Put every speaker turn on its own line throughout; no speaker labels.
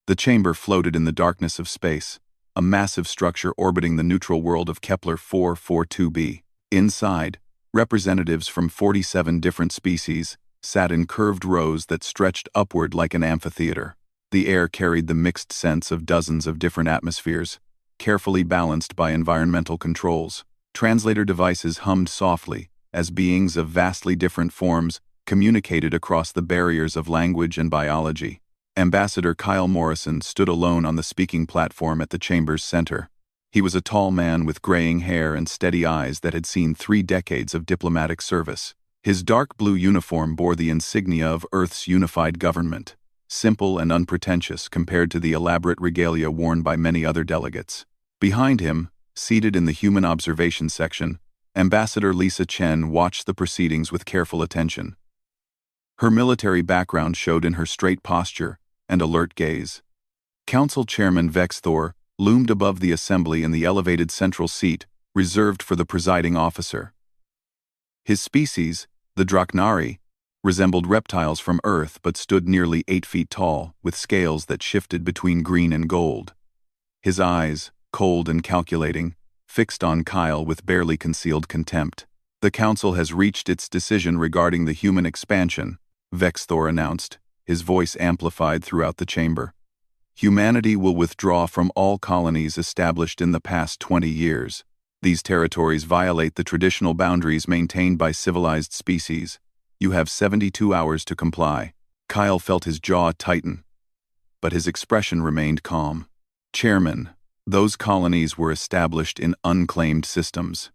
The chamber floated in the darkness of space, a massive structure orbiting the neutral world of Kepler 442b. Inside, representatives from 47 different species sat in curved rows that stretched upward like an amphitheater. The air carried the mixed scents of dozens of different atmospheres, carefully balanced by environmental controls. Translator devices hummed softly as beings of vastly different forms communicated across the barriers of language and biology. Ambassador Kyle Morrison stood alone on the speaking platform at the chamber's center. He was a tall man with graying hair and steady eyes that had seen 3 decades of diplomatic service. His dark blue uniform bore the insignia of Earth's unified government, simple and unpretentious compared to the elaborate regalia worn by many other delegates. Behind him, seated in the human observation section, Ambassador Lisa Chen watched the proceedings with careful attention. Her military background showed in her straight posture and alert gaze. Council Chairman Vex Thor loomed above the assembly in the elevated central seat reserved for the presiding officer. His species, the Draknari, resembled reptiles from Earth but stood nearly 8 feet tall, with scales that shifted between green and gold. His eyes, cold and calculating, fixed on Kyle with barely concealed contempt. "The Council has reached its decision regarding the human expansion," Vex Thor announced, his voice amplified throughout the chamber. "Humanity will withdraw from all colonies established in the past 20 years. These territories violate the traditional boundaries maintained by civilized species. You have 72 hours to comply." Kyle felt his jaw tighten, but his expression remained calm. "Chairman, those colonies were established in unclaimed systems.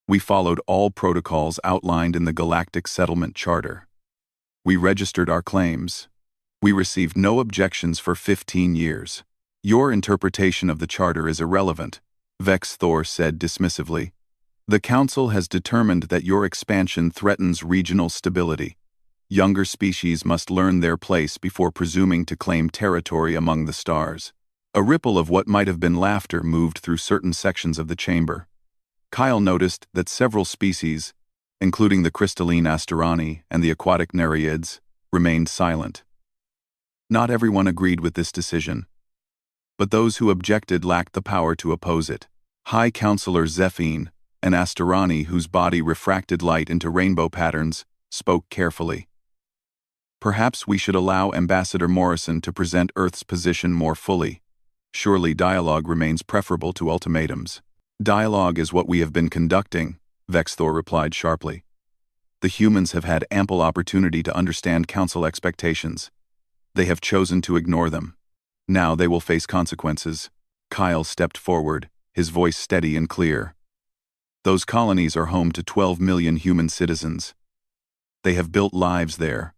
We followed all protocols outlined in the Galactic Settlement Charter. We registered our claims. We received no objections for 15 years. Your interpretation of the charter is irrelevant," Vex Thor said dismissively. "The Council has determined that your expansion threatens regional stability. Younger species must learn their place before presuming to claim territory among the stars." A ripple of what might have been laughter moved through certain sections of the chamber. Kyle noticed that several species, including the crystalline Astarani and the aquatic Nereids, remained silent. Not everyone agreed with this decision, but those who objected lacked the power to oppose it. High Counselor Zephine, an Astarani whose body refracted light into rainbow patterns, spoke carefully. "Perhaps we should allow Ambassador Morrison to present Earth's position more fully. Surely dialogue remains preferable to ultimatums." "Dialogue is what we have been conducting," Vex Thor replied sharply. "The humans have had ample opportunity to understand Council expectations. They have chosen to ignore them. Now they will face consequences." Kyle stepped forward, his voice steady and clear. "Those colonies are home to 12 million human citizens. They have built lives there.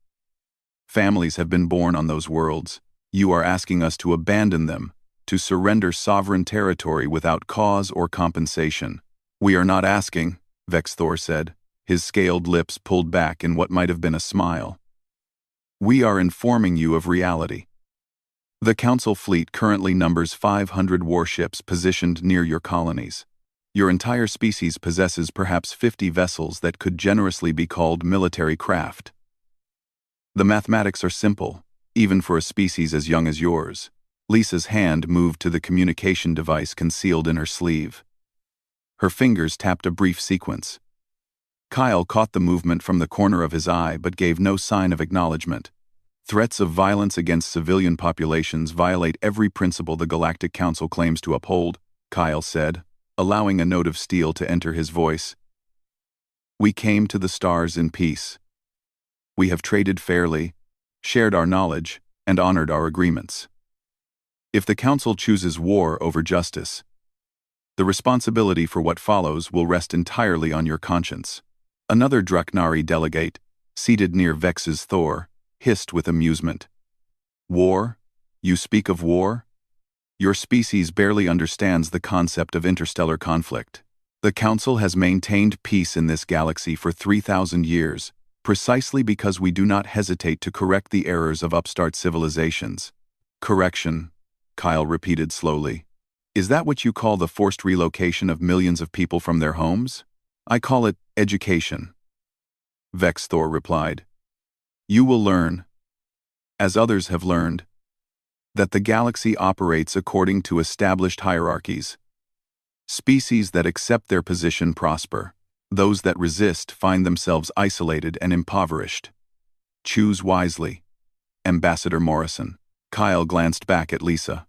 Families have been born on those worlds. You are asking us to abandon them, to surrender sovereign territory without cause or compensation." "We are not asking," Vex Thor said, his scaled lips pulled back in what might have been a smile. "We are informing you of reality. The Council fleet currently numbers 500 warships positioned near your colonies. Your entire species possesses perhaps 50 vessels that could generously be called military craft. The mathematics are simple, even for a species as young as yours." Lisa's hand moved to the communication device concealed in her sleeve. Her fingers tapped a brief sequence. Kyle caught the movement from the corner of his eye but gave no sign of acknowledgement. "Threats of violence against civilian populations violate every principle the Galactic Council claims to uphold," Kyle said, allowing a note of steel to enter his voice. "We came to the stars in peace. We have traded fairly, shared our knowledge, and honored our agreements. If the Council chooses war over justice, the responsibility for what follows will rest entirely on your conscience." Another Draknari delegate, seated near Vex's Thor, hissed with amusement. "War? You speak of war? Your species barely understands the concept of interstellar conflict. The Council has maintained peace in this galaxy for 3,000 years, precisely because we do not hesitate to correct the errors of upstart civilizations." "Correction," Kyle repeated slowly. "Is that what you call the forced relocation of millions of people from their homes?" "I call it education," Vex Thor replied. "You will learn, as others have learned, that the galaxy operates according to established hierarchies. Species that accept their position prosper. Those that resist find themselves isolated and impoverished. Choose wisely. Ambassador Morrison. Kyle glanced back at Lisa.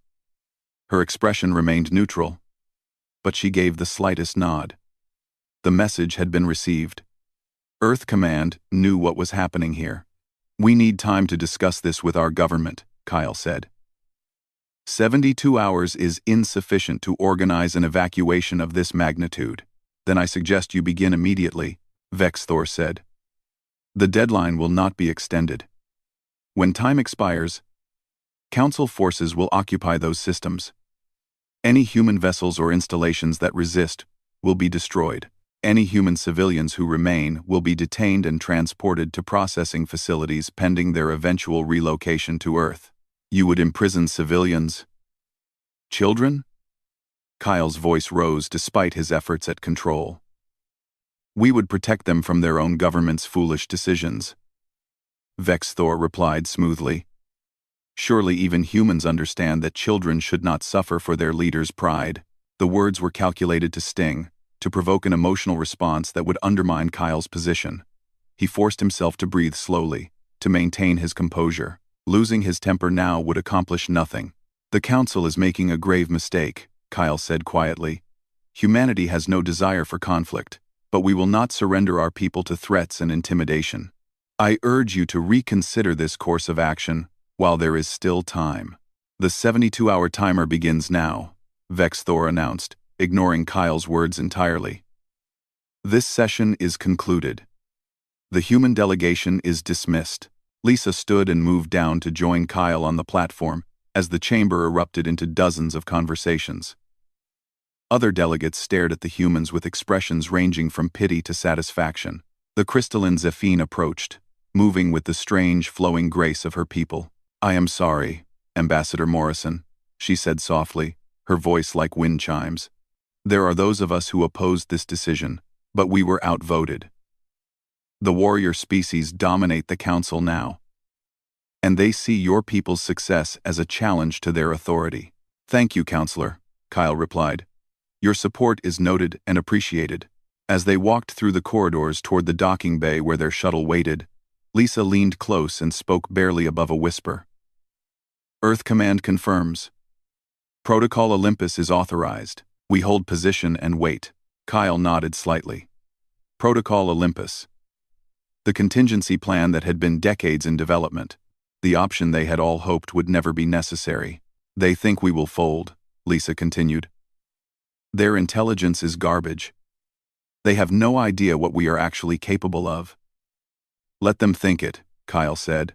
Her expression remained neutral, but she gave the slightest nod. The message had been received. Earth Command knew what was happening here. We need time to discuss this with our government, Kyle said. 72 hours is insufficient to organize an evacuation of this magnitude. Then I suggest you begin immediately, Vexthor said. The deadline will not be extended. When time expires, Council forces will occupy those systems. Any human vessels or installations that resist will be destroyed. Any human civilians who remain will be detained and transported to processing facilities pending their eventual relocation to Earth. You would imprison civilians? Children? Kyle's voice rose despite his efforts at control. We would protect them from their own government's foolish decisions. Vexthor replied smoothly. Surely even humans understand that children should not suffer for their leader's pride. The words were calculated to sting, to provoke an emotional response that would undermine Kyle's position. He forced himself to breathe slowly, to maintain his composure. Losing his temper now would accomplish nothing. The Council is making a grave mistake, Kyle said quietly. Humanity has no desire for conflict, but we will not surrender our people to threats and intimidation. I urge you to reconsider this course of action while there is still time. The 72-hour timer begins now, Vexthor announced, ignoring Kyle's words entirely. This session is concluded. The human delegation is dismissed. Lisa stood and moved down to join Kyle on the platform as the chamber erupted into dozens of conversations. Other delegates stared at the humans with expressions ranging from pity to satisfaction. The crystalline Zephine approached, moving with the strange, flowing grace of her people. I am sorry, Ambassador Morrison, she said softly, her voice like wind chimes. There are those of us who opposed this decision, but we were outvoted. The warrior species dominate the Council now, and they see your people's success as a challenge to their authority. Thank you, Counselor, Kyle replied. Your support is noted and appreciated. As they walked through the corridors toward the docking bay where their shuttle waited, Lisa leaned close and spoke barely above a whisper. Earth Command confirms. Protocol Olympus is authorized. We hold position and wait. Kyle nodded slightly. Protocol Olympus. The contingency plan that had been decades in development. The option they had all hoped would never be necessary. They think we will fold, Lisa continued. Their intelligence is garbage. They have no idea what we are actually capable of. Let them think it, Kyle said.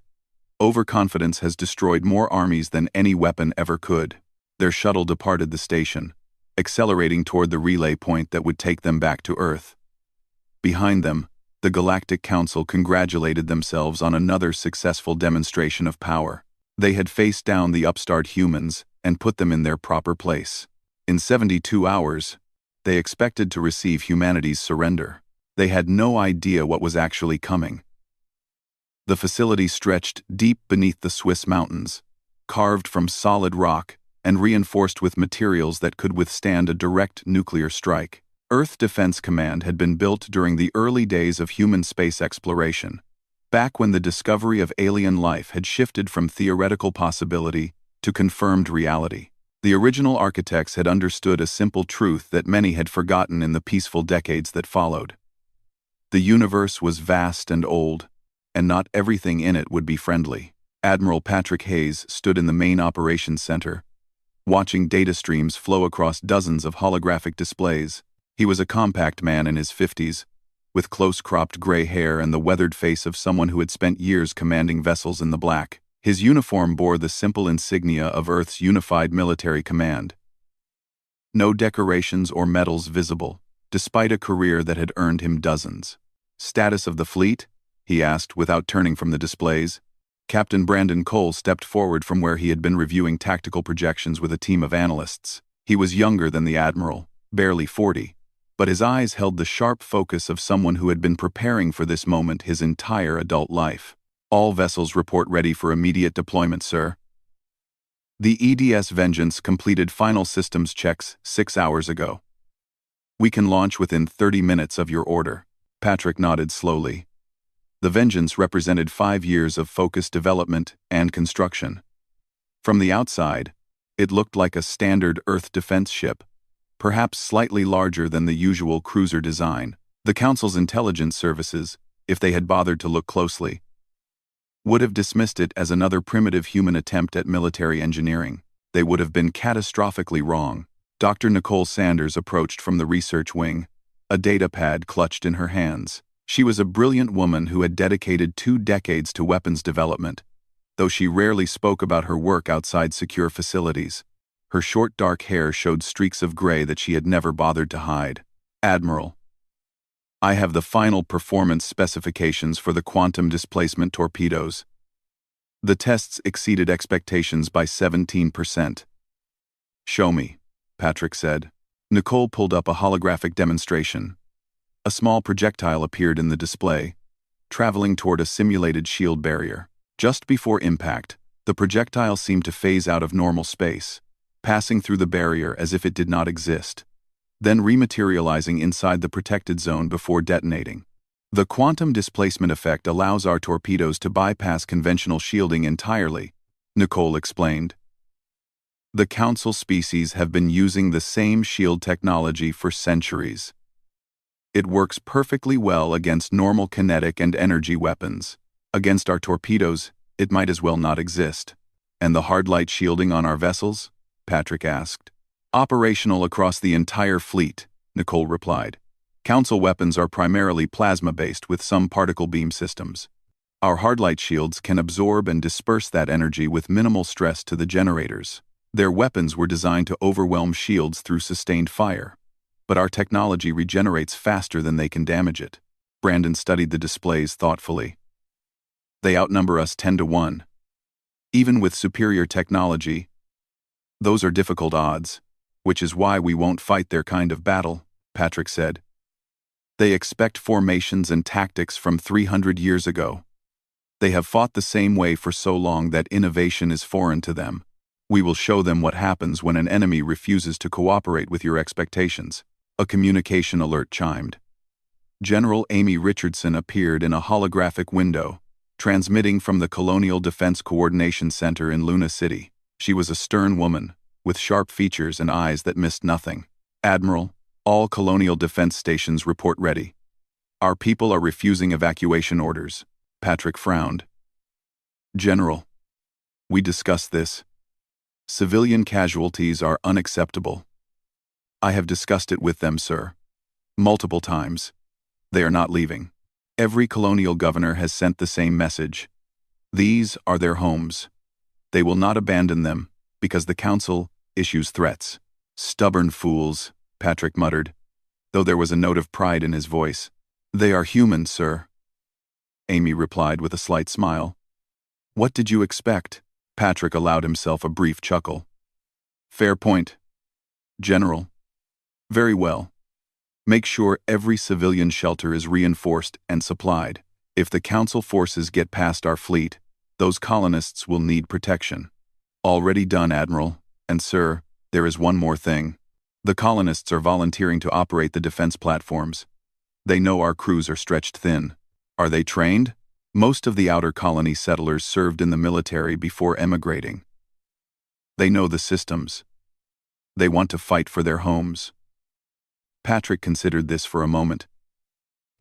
Overconfidence has destroyed more armies than any weapon ever could. Their shuttle departed the station, accelerating toward the relay point that would take them back to Earth. Behind them, the Galactic Council congratulated themselves on another successful demonstration of power. They had faced down the upstart humans and put them in their proper place. In 72 hours, they expected to receive humanity's surrender. They had no idea what was actually coming. The facility stretched deep beneath the Swiss mountains, carved from solid rock and reinforced with materials that could withstand a direct nuclear strike. Earth Defense Command had been built during the early days of human space exploration, back when the discovery of alien life had shifted from theoretical possibility to confirmed reality. The original architects had understood a simple truth that many had forgotten in the peaceful decades that followed. The universe was vast and old, and not everything in it would be friendly. Admiral Patrick Hayes stood in the main operations center, watching data streams flow across dozens of holographic displays. He was a compact man in his 50s, with close-cropped gray hair and the weathered face of someone who had spent years commanding vessels in the black. His uniform bore the simple insignia of Earth's unified military command. No decorations or medals visible, despite a career that had earned him dozens. Status of the fleet? He asked without turning from the displays. Captain Brandon Cole stepped forward from where he had been reviewing tactical projections with a team of analysts. He was younger than the admiral, barely 40, but his eyes held the sharp focus of someone who had been preparing for this moment his entire adult life. All vessels report ready for immediate deployment, sir. The EDS Vengeance completed final systems checks 6 hours ago. We can launch within 30 minutes of your order. Patrick nodded slowly. The Vengeance represented 5 years of focused development and construction. From the outside, it looked like a standard Earth defense ship, perhaps slightly larger than the usual cruiser design. The Council's intelligence services, if they had bothered to look closely, would have dismissed it as another primitive human attempt at military engineering. They would have been catastrophically wrong. Dr. Nicole Sanders approached from the research wing, a data pad clutched in her hands. She was a brilliant woman who had dedicated 2 decades to weapons development, though she rarely spoke about her work outside secure facilities. Her short dark hair showed streaks of gray that she had never bothered to hide. Admiral, I have the final performance specifications for the quantum displacement torpedoes. The tests exceeded expectations by 17%. Show me, Patrick said. Nicole pulled up a holographic demonstration. A small projectile appeared in the display, traveling toward a simulated shield barrier. Just before impact, the projectile seemed to phase out of normal space, passing through the barrier as if it did not exist, then rematerializing inside the protected zone before detonating. The quantum displacement effect allows our torpedoes to bypass conventional shielding entirely, Nicole explained. The Council species have been using the same shield technology for centuries. It works perfectly well against normal kinetic and energy weapons. Against our torpedoes, it might as well not exist. And the hard light shielding on our vessels? Patrick asked. Operational across the entire fleet, Nicole replied. Council weapons are primarily plasma-based with some particle beam systems. Our hard light shields can absorb and disperse that energy with minimal stress to the generators. Their weapons were designed to overwhelm shields through sustained fire, but our technology regenerates faster than they can damage it. Brandon studied the displays thoughtfully. They outnumber us 10 to 1. Even with superior technology, those are difficult odds, which is why we won't fight their kind of battle, Patrick said. They expect formations and tactics from 300 years ago. They have fought the same way for so long that innovation is foreign to them. We will show them what happens when an enemy refuses to cooperate with your expectations. A communication alert chimed. General Amy Richardson appeared in a holographic window, transmitting from the Colonial Defense Coordination Center in Luna City. She was a stern woman, with sharp features and eyes that missed nothing. Admiral, all Colonial Defense stations report ready. Our people are refusing evacuation orders. Patrick frowned. General, we discussed this. Civilian casualties are unacceptable. I have discussed it with them, sir. Multiple times. They are not leaving. Every colonial governor has sent the same message. These are their homes. They will not abandon them, because the Council issues threats. Stubborn fools, Patrick muttered, though there was a note of pride in his voice. They are human, sir. Amy replied with a slight smile. What did you expect? Patrick allowed himself a brief chuckle. Fair point, General. Very well. Make sure every civilian shelter is reinforced and supplied. If the Council forces get past our fleet, those colonists will need protection. Already done, Admiral. And sir, there is one more thing. The colonists are volunteering to operate the defense platforms. They know our crews are stretched thin. Are they trained? Most of the outer colony settlers served in the military before emigrating. They know the systems. They want to fight for their homes. Patrick considered this for a moment.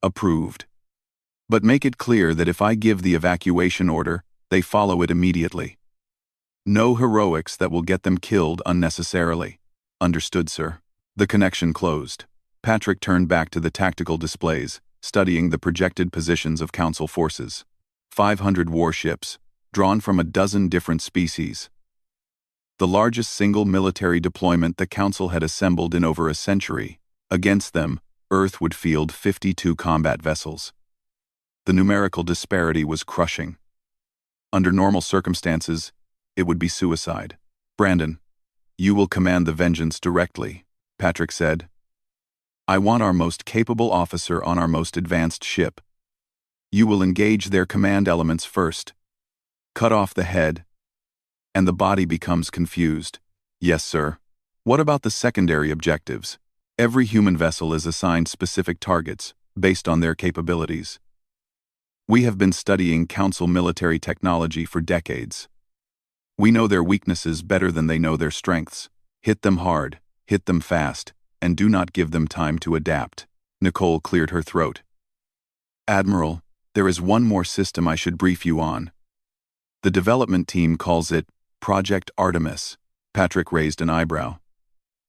Approved. But make it clear that if I give the evacuation order, they follow it immediately. No heroics that will get them killed unnecessarily. Understood, sir. The connection closed. Patrick turned back to the tactical displays, studying the projected positions of Council forces. 500 warships, drawn from a dozen different species. The largest single military deployment the Council had assembled in over a century. Against them, Earth would field 52 combat vessels. The numerical disparity was crushing. Under normal circumstances, it would be suicide. Brandon, you will command the Vengeance directly, Patrick said. I want our most capable officer on our most advanced ship. You will engage their command elements first. Cut off the head. and the body becomes confused. Yes, sir. What about the secondary objectives? Every human vessel is assigned specific targets, based on their capabilities. We have been studying Council military technology for decades. We know their weaknesses better than they know their strengths. Hit them hard, hit them fast, and do not give them time to adapt. Nicole cleared her throat. Admiral, there is one more system I should brief you on. The development team calls it Project Artemis. Patrick raised an eyebrow.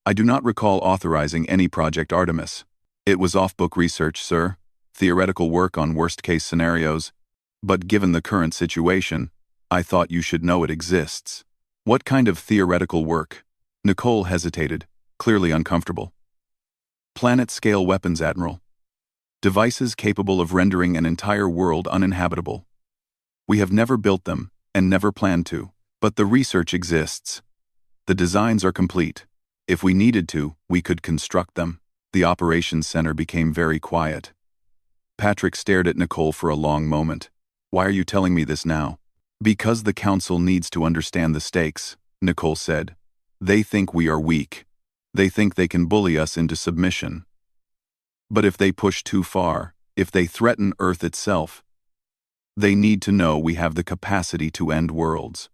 I do not recall authorizing any Project Artemis. It was off-book research, sir. Theoretical work on worst-case scenarios. But given the current situation, I thought you should know it exists. What kind of theoretical work? Nicole hesitated, clearly uncomfortable. Planet-scale weapons, Admiral. Devices capable of rendering an entire world uninhabitable. We have never built them, and never plan to, but the research exists. The designs are complete. If we needed to, we could construct them. The operations center became very quiet. Patrick stared at Nicole for a long moment. Why are you telling me this now? Because the Council needs to understand the stakes, Nicole said. They think we are weak. They think they can bully us into submission. But if they push too far, if they threaten Earth itself, they need to know we have the capacity to end worlds.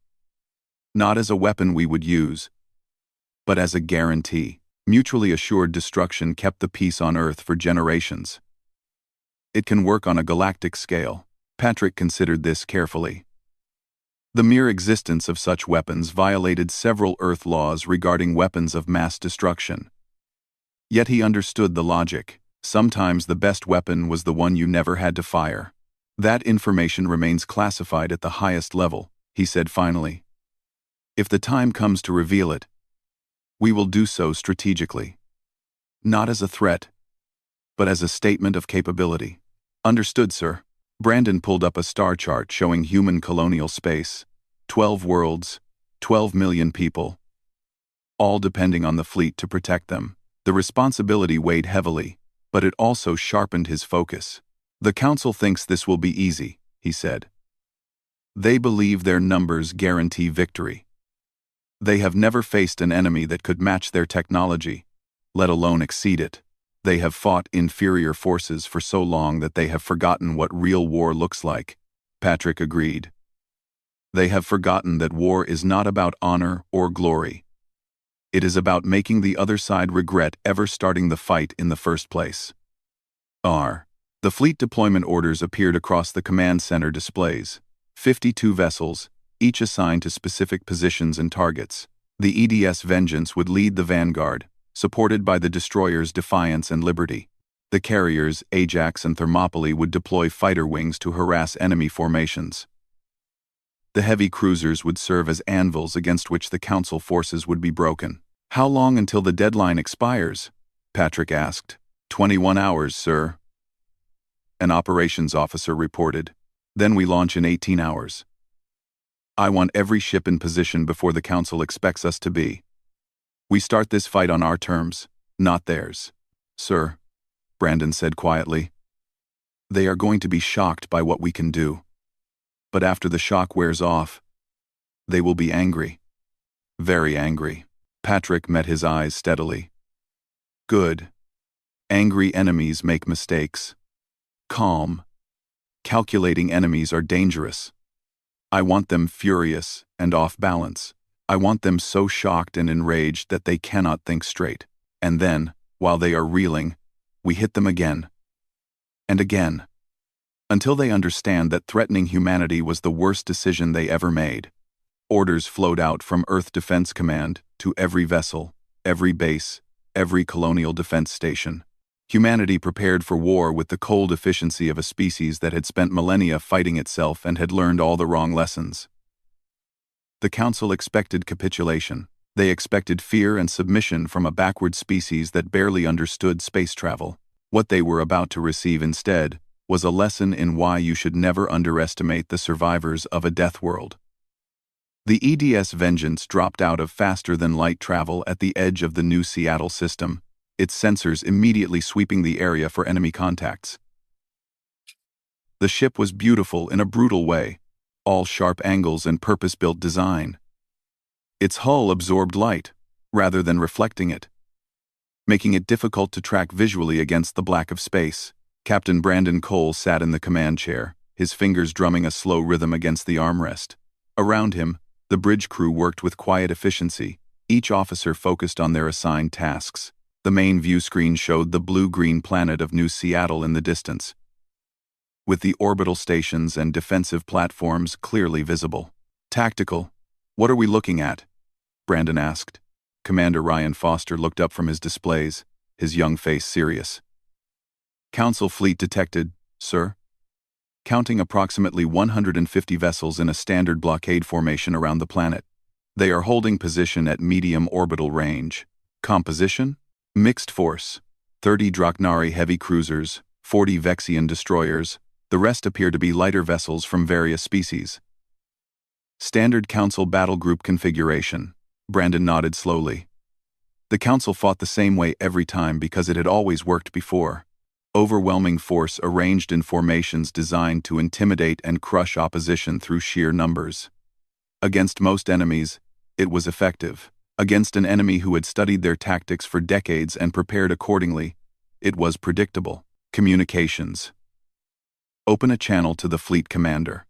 Not as a weapon we would use, but as a guarantee. Mutually assured destruction kept the peace on Earth for generations. It can work on a galactic scale. Patrick considered this carefully. The mere existence of such weapons violated several Earth laws regarding weapons of mass destruction. Yet he understood the logic. Sometimes the best weapon was the one you never had to fire. That information remains classified at the highest level, he said finally. If the time comes to reveal it, we will do so strategically. Not as a threat, but as a statement of capability. Understood, sir. Brandon pulled up a star chart showing human colonial space. 12 worlds, 12 million people. All depending on the fleet to protect them. The responsibility weighed heavily, but it also sharpened his focus. The Council thinks this will be easy, he said. They believe their numbers guarantee victory. They have never faced an enemy that could match their technology, let alone exceed it. They have fought inferior forces for so long that they have forgotten what real war looks like, Patrick agreed. They have forgotten that war is not about honor or glory. It is about making the other side regret ever starting the fight in the first place. The fleet deployment orders appeared across the command center displays. 52 vessels, each assigned to specific positions and targets. The EDS Vengeance would lead the vanguard, supported by the destroyers Defiance and Liberty. The carriers Ajax and Thermopylae would deploy fighter wings to harass enemy formations. The heavy cruisers would serve as anvils against which the Council forces would be broken. How long until the deadline expires? Patrick asked. 21 hours, sir. An operations officer reported. Then we launch in 18 hours. I want every ship in position before the Council expects us to be. We start this fight on our terms, not theirs. Sir, Brandon said quietly. They are going to be shocked by what we can do. But after the shock wears off, they will be angry. Very angry. Patrick met his eyes steadily. Good. Angry enemies make mistakes. Calm, calculating enemies are dangerous. I want them furious and off balance. I want them so shocked and enraged that they cannot think straight. And then, while they are reeling, we hit them again. And again. Until they understand that threatening humanity was the worst decision they ever made. Orders flowed out from Earth Defense Command to every vessel, every base, every colonial defense station. Humanity prepared for war with the cold efficiency of a species that had spent millennia fighting itself and had learned all the wrong lessons. The Council expected capitulation. They expected fear and submission from a backward species that barely understood space travel. What they were about to receive instead was a lesson in why you should never underestimate the survivors of a death world. The EDS Vengeance dropped out of faster-than-light travel at the edge of the new Seattle system, its sensors immediately sweeping the area for enemy contacts. The ship was beautiful in a brutal way, all sharp angles and purpose-built design. Its hull absorbed light, rather than reflecting it, making it difficult to track visually against the black of space. Captain Brandon Cole sat in the command chair, his fingers drumming a slow rhythm against the armrest. Around him, the bridge crew worked with quiet efficiency, each officer focused on their assigned tasks. The main view screen showed the blue-green planet of New Seattle in the distance, with the orbital stations and defensive platforms clearly visible. Tactical. What are we looking at? Brandon asked. Commander Ryan Foster looked up from his displays, his young face serious. Council fleet detected, sir. Counting approximately 150 vessels in a standard blockade formation around the planet. They are holding position at medium orbital range. Composition? Mixed force. 30 Draknari heavy cruisers, 40 Vexian destroyers. The rest appear to be lighter vessels from various species. Standard Council battle group configuration. Brandon nodded slowly. The Council fought the same way every time because it had always worked before. Overwhelming force arranged in formations designed to intimidate and crush opposition through sheer numbers. Against most enemies, it was effective. Against an enemy who had studied their tactics for decades and prepared accordingly, it was predictable. Communications. Open a channel to the fleet commander.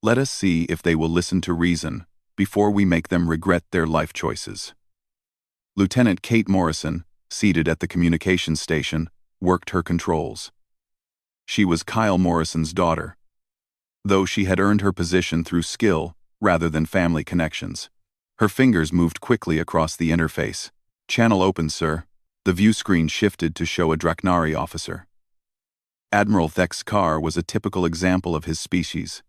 Let us see if they will listen to reason before we make them regret their life choices. Lieutenant Kate Morrison, seated at the communications station, worked her controls. She was Kyle Morrison's daughter, though she had earned her position through skill rather than family connections. Her fingers moved quickly across the interface. Channel open, sir. The view screen shifted to show a Draknari officer. Admiral Thex Carr was a typical example of his species.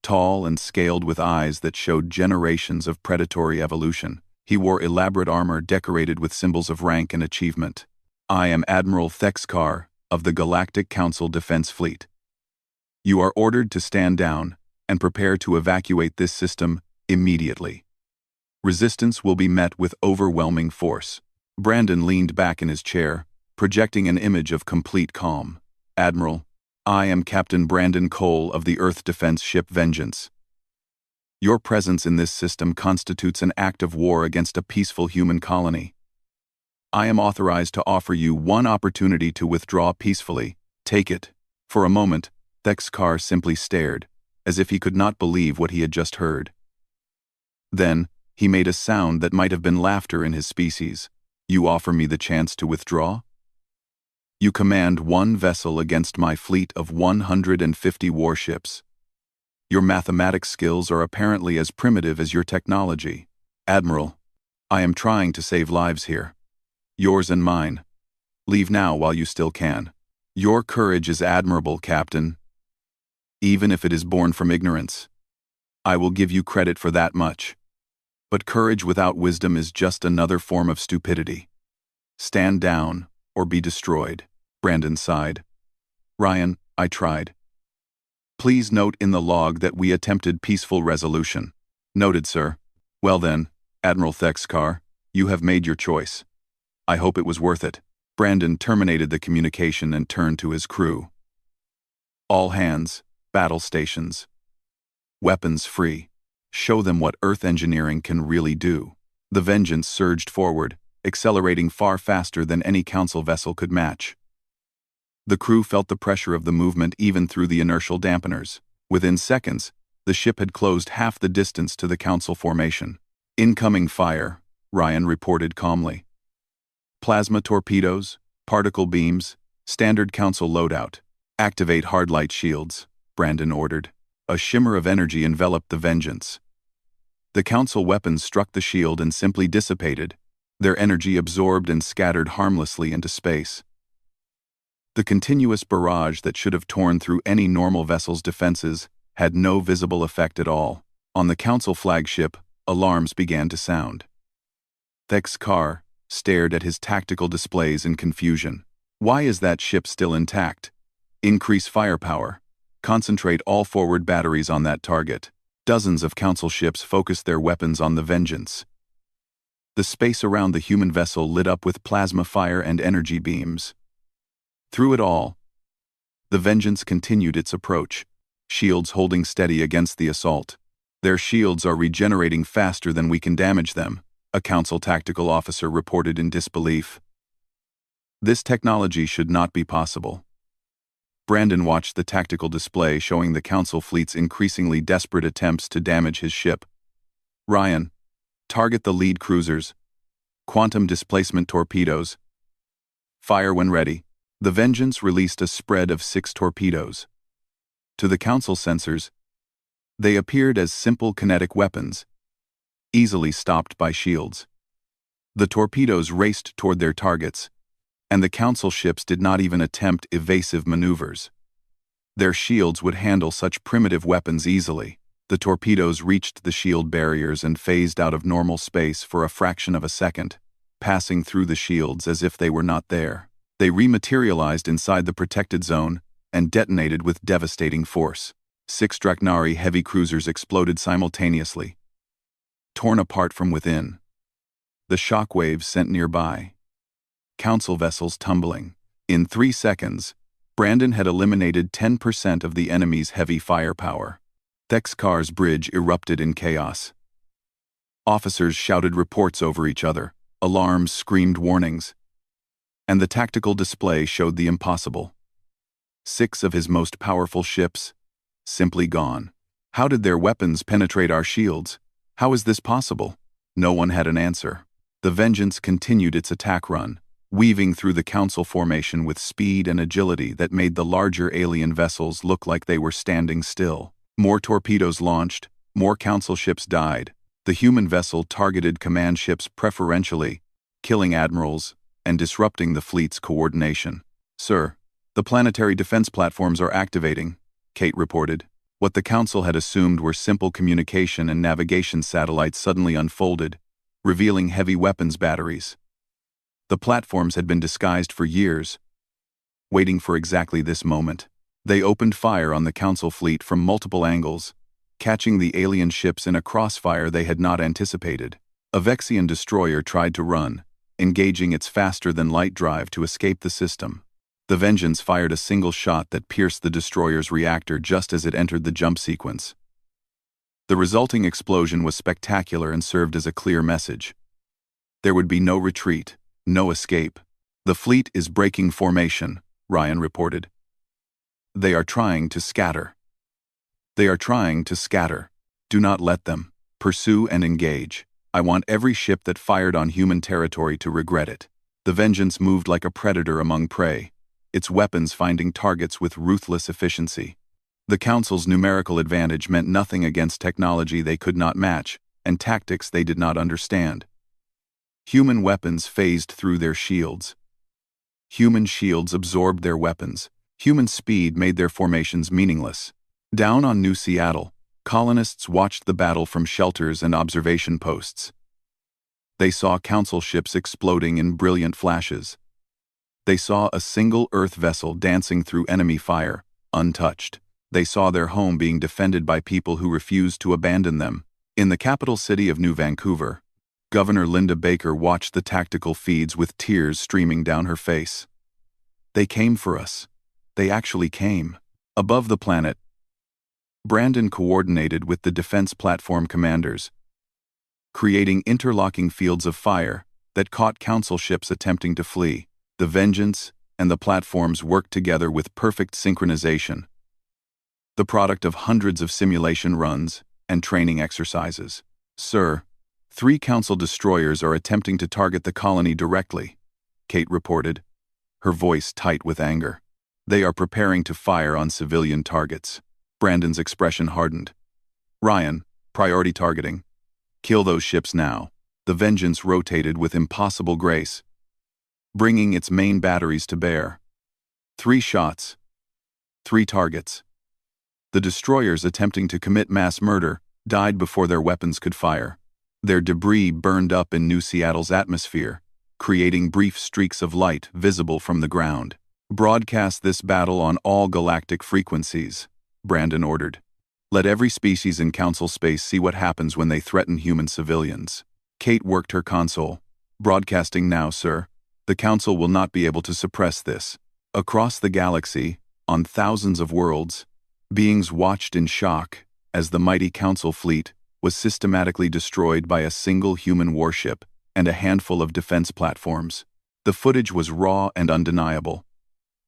Tall and scaled with eyes that showed generations of predatory evolution, he wore elaborate armor decorated with symbols of rank and achievement. I am Admiral Thex Carr of the Galactic Council Defense Fleet. You are ordered to stand down and prepare to evacuate this system immediately. Resistance will be met with overwhelming force. Brandon leaned back in his chair, projecting an image of complete calm. Admiral, I am Captain Brandon Cole of the Earth Defense Ship Vengeance. Your presence in this system constitutes an act of war against a peaceful human colony. I am authorized to offer you one opportunity to withdraw peacefully. Take it. For a moment, Thex Carr simply stared, as if he could not believe what he had just heard. Then, he made a sound that might have been laughter in his species. You offer me the chance to withdraw? You command one vessel against my fleet of 150 warships. Your mathematics skills are apparently as primitive as your technology. Admiral, I am trying to save lives here. Yours and mine. Leave now while you still can. Your courage is admirable, Captain. Even if it is born from ignorance. I will give you credit for that much. But courage without wisdom is just another form of stupidity. Stand down, or be destroyed. Brandon sighed. Ryan, I tried. Please note in the log that we attempted peaceful resolution. Noted, sir. Well then, Admiral Thex Carr, you have made your choice. I hope it was worth it. Brandon terminated the communication and turned to his crew. All hands, battle stations. Weapons free. Show them what Earth engineering can really do. The Vengeance surged forward, accelerating far faster than any Council vessel could match. The crew felt the pressure of the movement even through the inertial dampeners. Within seconds, the ship had closed half the distance to the Council formation. Incoming fire, Ryan reported calmly. Plasma torpedoes, particle beams, standard Council loadout. Activate hardlight shields, Brandon ordered. A shimmer of energy enveloped the Vengeance. The Council weapons struck the shield and simply dissipated, their energy absorbed and scattered harmlessly into space. The continuous barrage that should have torn through any normal vessel's defenses had no visible effect at all. On the Council flagship, alarms began to sound. Thex Carr stared at his tactical displays in confusion. Why is that ship still intact? Increase firepower. Concentrate all forward batteries on that target. Dozens of Council ships focused their weapons on the Vengeance. The space around the human vessel lit up with plasma fire and energy beams. Through it all, the Vengeance continued its approach, shields holding steady against the assault. Their shields are regenerating faster than we can damage them, a Council tactical officer reported in disbelief. This technology should not be possible. Brandon watched the tactical display showing the Council fleet's increasingly desperate attempts to damage his ship. Ryan, target the lead cruisers. Quantum displacement torpedoes. Fire when ready. The Vengeance released a spread of 6 torpedoes. To the Council sensors, they appeared as simple kinetic weapons, easily stopped by shields. The torpedoes raced toward their targets, and the Council ships did not even attempt evasive maneuvers. Their shields would handle such primitive weapons easily. The torpedoes reached the shield barriers and phased out of normal space for a fraction of a second, passing through the shields as if they were not there. They rematerialized inside the protected zone and detonated with devastating force. 6 Draknari heavy cruisers exploded simultaneously, torn apart from within. The shockwaves sent nearby. Council vessels tumbling. In 3 seconds, Brandon had eliminated 10% of the enemy's heavy firepower. Thexkar's bridge erupted in chaos. Officers shouted reports over each other, alarms screamed warnings, and the tactical display showed the impossible. 6 of his most powerful ships, simply gone. How did their weapons penetrate our shields? How is this possible? No one had an answer. The Vengeance continued its attack run, weaving through the Council formation with speed and agility that made the larger alien vessels look like they were standing still. More torpedoes launched, more Council ships died. The human vessel targeted command ships preferentially, killing admirals and disrupting the fleet's coordination. "Sir, the planetary defense platforms are activating," Kate reported. What the Council had assumed were simple communication and navigation satellites suddenly unfolded, revealing heavy weapons batteries. The platforms had been disguised for years, waiting for exactly this moment. They opened fire on the Council fleet from multiple angles, catching the alien ships in a crossfire they had not anticipated. A Vexian destroyer tried to run, engaging its faster-than-light drive to escape the system. The Vengeance fired a single shot that pierced the destroyer's reactor just as it entered the jump sequence. The resulting explosion was spectacular and served as a clear message. There would be no retreat, no escape. "The fleet is breaking formation," Ryan reported. "They are trying to scatter. They are trying to scatter. Do not let them. Pursue and engage. I want every ship that fired on human territory to regret it." The Vengeance moved like a predator among prey, its weapons finding targets with ruthless efficiency. The Council's numerical advantage meant nothing against technology they could not match and tactics they did not understand. Human weapons phased through their shields. Human shields absorbed their weapons. Human speed made their formations meaningless. Down on New Seattle, colonists watched the battle from shelters and observation posts. They saw Council ships exploding in brilliant flashes. They saw a single Earth vessel dancing through enemy fire, untouched. They saw their home being defended by people who refused to abandon them. In the capital city of New Vancouver, Governor Linda Baker watched the tactical feeds with tears streaming down her face. "They came for us. They actually came." Above the planet, Brandon coordinated with the defense platform commanders, creating interlocking fields of fire that caught Council ships attempting to flee. The Vengeance and the platforms worked together with perfect synchronization, the product of hundreds of simulation runs and training exercises. "Sir, 3 Council destroyers are attempting to target the colony directly," Kate reported, her voice tight with anger. "They are preparing to fire on civilian targets." Brandon's expression hardened. "Ryan, priority targeting. Kill those ships now." The Vengeance rotated with impossible grace, bringing its main batteries to bear. 3 shots. 3 targets. The destroyers attempting to commit mass murder died before their weapons could fire. Their debris burned up in New Seattle's atmosphere, creating brief streaks of light visible from the ground. "Broadcast this battle on all galactic frequencies," Brandon ordered. "Let every species in Council space see what happens when they threaten human civilians." Kate worked her console. "Broadcasting now, sir. The Council will not be able to suppress this." Across the galaxy, on thousands of worlds, beings watched in shock, as the mighty Council fleet was systematically destroyed by a single human warship and a handful of defense platforms. The footage was raw and undeniable.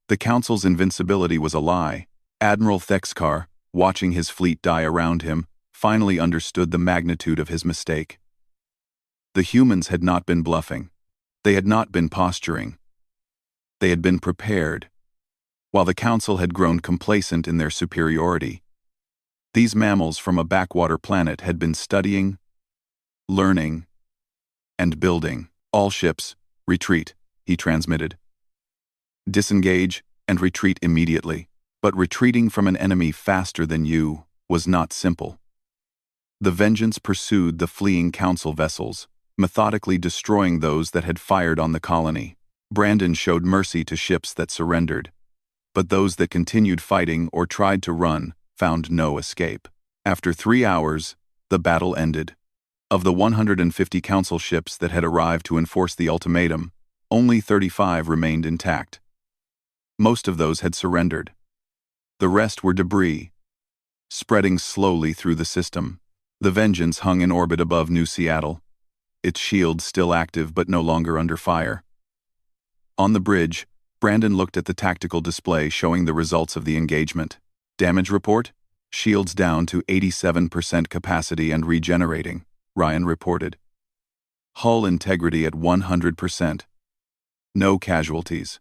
The Council's invincibility was a lie. Admiral Thexkar, watching his fleet die around him, finally understood the magnitude of his mistake. The humans had not been bluffing. They had not been posturing. They had been prepared. While the Council had grown complacent in their superiority, these mammals from a backwater planet had been studying, learning, and building. All ships, retreat, he transmitted. Disengage and retreat immediately. But retreating from an enemy faster than you was not simple. The Vengeance pursued the fleeing Council vessels, methodically destroying those that had fired on the colony. Brandon showed mercy to ships that surrendered, but those that continued fighting or tried to run found no escape. After 3 hours, the battle ended. Of the 150 Council ships that had arrived to enforce the ultimatum, only 35 remained intact. Most of those had surrendered. The rest were debris, spreading slowly through the system. The Vengeance hung in orbit above New Seattle, its shield still active but no longer under fire. On the bridge, Brandon looked at the tactical display showing the results of the engagement. Damage report? Shields down to 87% capacity and regenerating, Ryan reported. Hull integrity at 100%. No casualties.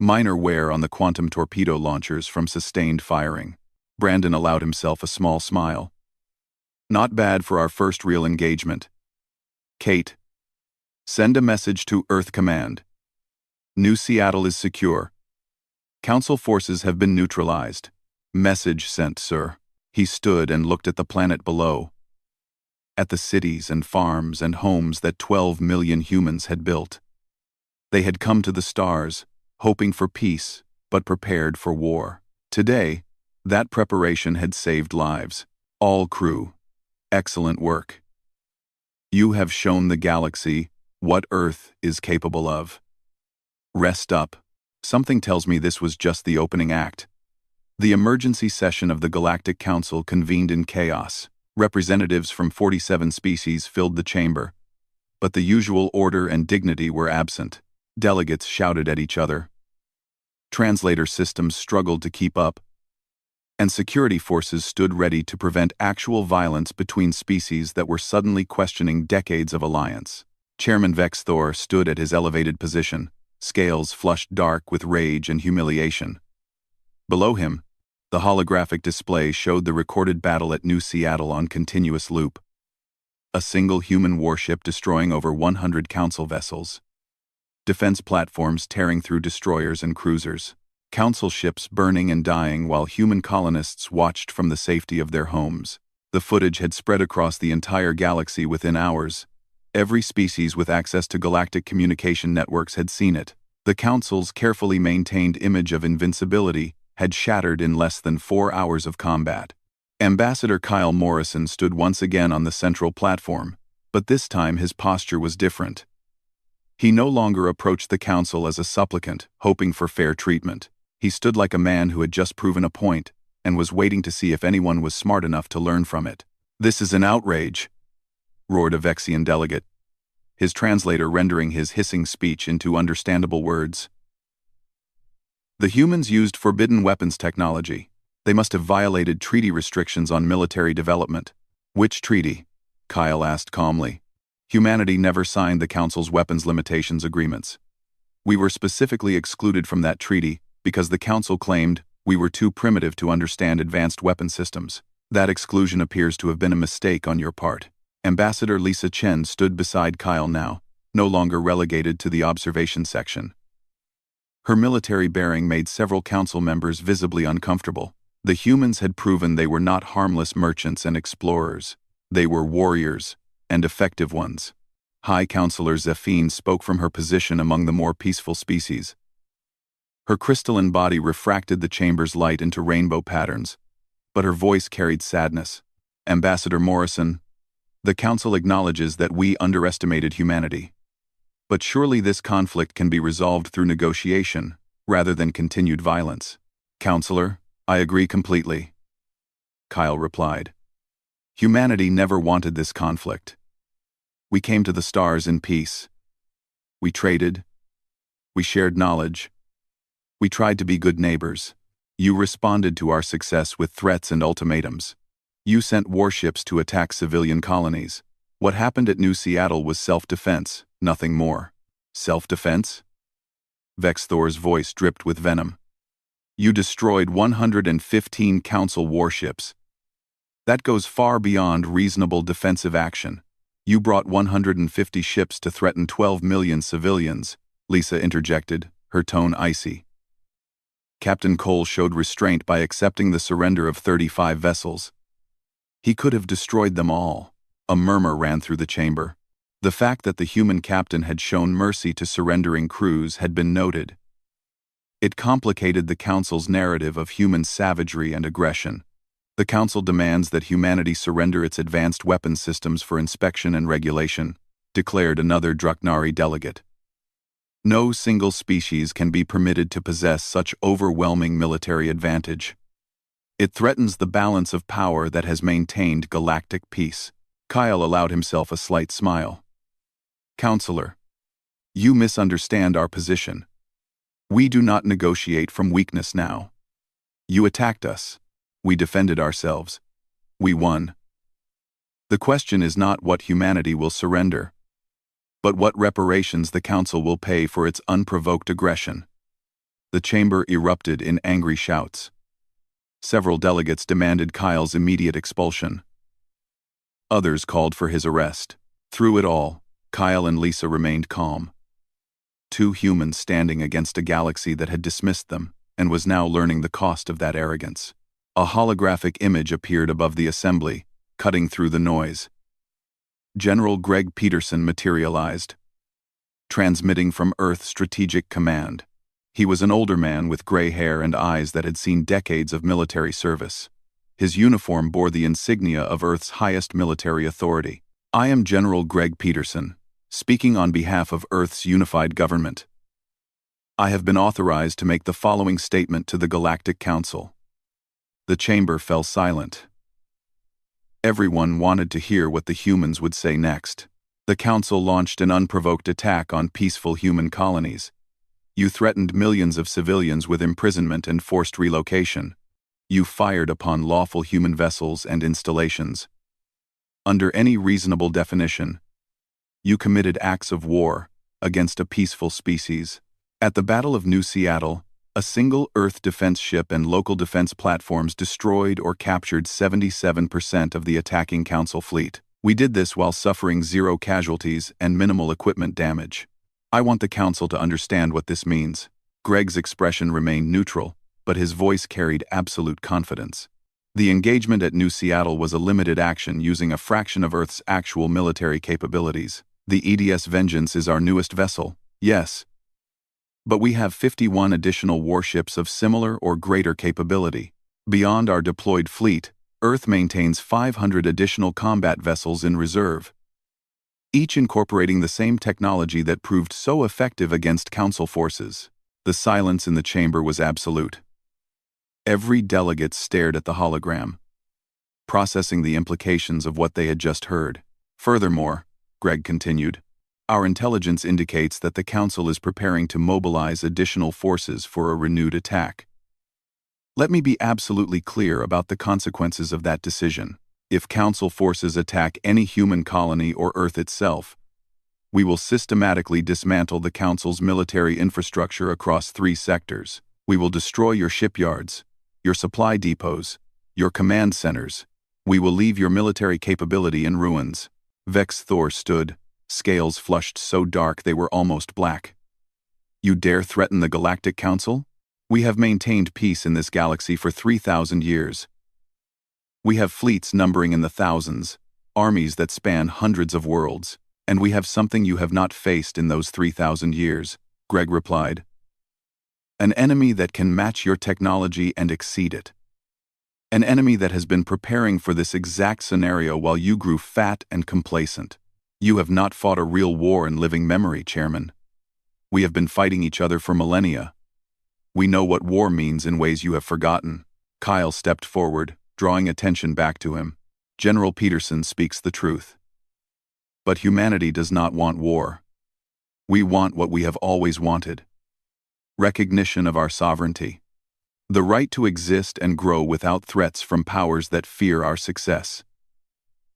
Minor wear on the quantum torpedo launchers from sustained firing. Brandon allowed himself a small smile. Not bad for our first real engagement. Kate, send a message to Earth Command. New Seattle is secure. Council forces have been neutralized. Message sent, sir. He stood and looked at the planet below. At the cities and farms and homes that 12 million humans had built. They had come to the stars, hoping for peace, but prepared for war. Today, that preparation had saved lives. All crew, excellent work. You have shown the galaxy what Earth is capable of. Rest up. Something tells me this was just the opening act. The emergency session of the Galactic Council convened in chaos. Representatives from 47 species filled the chamber, but the usual order and dignity were absent. Delegates shouted at each other. Translator systems struggled to keep up, and security forces stood ready to prevent actual violence between species that were suddenly questioning decades of alliance. Chairman Vex Thor stood at his elevated position, scales flushed dark with rage and humiliation. Below him, the holographic display showed the recorded battle at New Seattle on continuous loop. A single human warship destroying over 100 Council vessels. Defense platforms tearing through destroyers and cruisers. Council ships burning and dying while human colonists watched from the safety of their homes. The footage had spread across the entire galaxy within hours. Every species with access to galactic communication networks had seen it. The Council's carefully maintained image of invincibility had shattered in less than 4 hours of combat. Ambassador Kyle Morrison stood once again on the central platform, but this time his posture was different. He no longer approached the Council as a supplicant, hoping for fair treatment. He stood like a man who had just proven a point, and was waiting to see if anyone was smart enough to learn from it. "This is an outrage," roared a Vexian delegate, his translator rendering his hissing speech into understandable words. "The humans used forbidden weapons technology. They must have violated treaty restrictions on military development." "Which treaty?" Kyle asked calmly. "Humanity never signed the Council's weapons limitations agreements. We were specifically excluded from that treaty because the Council claimed we were too primitive to understand advanced weapon systems. That exclusion appears to have been a mistake on your part." Ambassador Lisa Chen stood beside Kyle now, no longer relegated to the observation section. Her military bearing made several Council members visibly uncomfortable. The humans had proven they were not harmless merchants and explorers. They were warriors, and effective ones. High Counselor Zephine spoke from her position among the more peaceful species. Her crystalline body refracted the chamber's light into rainbow patterns, but her voice carried sadness. "Ambassador Morrison, the Council acknowledges that we underestimated humanity. But surely this conflict can be resolved through negotiation, rather than continued violence." "Counselor, I agree completely," Kyle replied. Humanity never wanted this conflict. We came to the stars in peace. We traded. We shared knowledge. We tried to be good neighbors. You responded to our success with threats and ultimatums. You sent warships to attack civilian colonies. What happened at New Seattle was self-defense, nothing more. Self-defense? Vexthor's voice dripped with venom. You destroyed 115 Council warships. That goes far beyond reasonable defensive action. You brought 150 ships to threaten 12 million civilians, Lisa interjected, her tone icy. Captain Cole showed restraint by accepting the surrender of 35 vessels. He could have destroyed them all. A murmur ran through the chamber. The fact that the human captain had shown mercy to surrendering crews had been noted. It complicated the Council's narrative of human savagery and aggression. The Council demands that humanity surrender its advanced weapon systems for inspection and regulation, declared another Draknari delegate. No single species can be permitted to possess such overwhelming military advantage. It threatens the balance of power that has maintained galactic peace. Kyle allowed himself a slight smile. Counselor, you misunderstand our position. We do not negotiate from weakness now. You attacked us. We defended ourselves. We won. The question is not what humanity will surrender, but what reparations the Council will pay for its unprovoked aggression. The chamber erupted in angry shouts. Several delegates demanded Kyle's immediate expulsion. Others called for his arrest. Through it all, Kyle and Lisa remained calm. Two humans standing against a galaxy that had dismissed them and was now learning the cost of that arrogance. A holographic image appeared above the assembly, cutting through the noise. General Greg Peterson materialized, transmitting from Earth Strategic Command. He was an older man with gray hair and eyes that had seen decades of military service. His uniform bore the insignia of Earth's highest military authority. I am General Greg Peterson, speaking on behalf of Earth's unified government. I have been authorized to make the following statement to the Galactic Council. The chamber fell silent. Everyone wanted to hear what the humans would say next. The Council launched an unprovoked attack on peaceful human colonies. You threatened millions of civilians with imprisonment and forced relocation. You fired upon lawful human vessels and installations. Under any reasonable definition, you committed acts of war against a peaceful species. At the Battle of New Seattle, a single Earth defense ship and local defense platforms destroyed or captured 77% of the attacking Council fleet. We did this while suffering 0 casualties and minimal equipment damage. I want the Council to understand what this means. Greg's expression remained neutral, but his voice carried absolute confidence. The engagement at New Seattle was a limited action using a fraction of Earth's actual military capabilities. The EDS Vengeance is our newest vessel, yes. But we have 51 additional warships of similar or greater capability. Beyond our deployed fleet, Earth maintains 500 additional combat vessels in reserve, each incorporating the same technology that proved so effective against Council forces. The silence in the chamber was absolute. Every delegate stared at the hologram, processing the implications of what they had just heard. Furthermore, Greg continued, our intelligence indicates that the Council is preparing to mobilize additional forces for a renewed attack. Let me be absolutely clear about the consequences of that decision. If Council forces attack any human colony or Earth itself, we will systematically dismantle the Council's military infrastructure across 3 sectors. We will destroy your shipyards, your supply depots, your command centers. We will leave your military capability in ruins. Vexthor stood, scales flushed so dark they were almost black. You dare threaten the Galactic Council? We have maintained peace in this galaxy for 3,000 years. We have fleets numbering in the thousands, armies that span hundreds of worlds, and we have something you have not faced in those 3,000 years, Greg replied. An enemy that can match your technology and exceed it. An enemy that has been preparing for this exact scenario while you grew fat and complacent. You have not fought a real war in living memory, Chairman. We have been fighting each other for millennia. We know what war means in ways you have forgotten. Kyle stepped forward, drawing attention back to him. General Peterson speaks the truth. But humanity does not want war. We want what we have always wanted. Recognition of our sovereignty. The right to exist and grow without threats from powers that fear our success.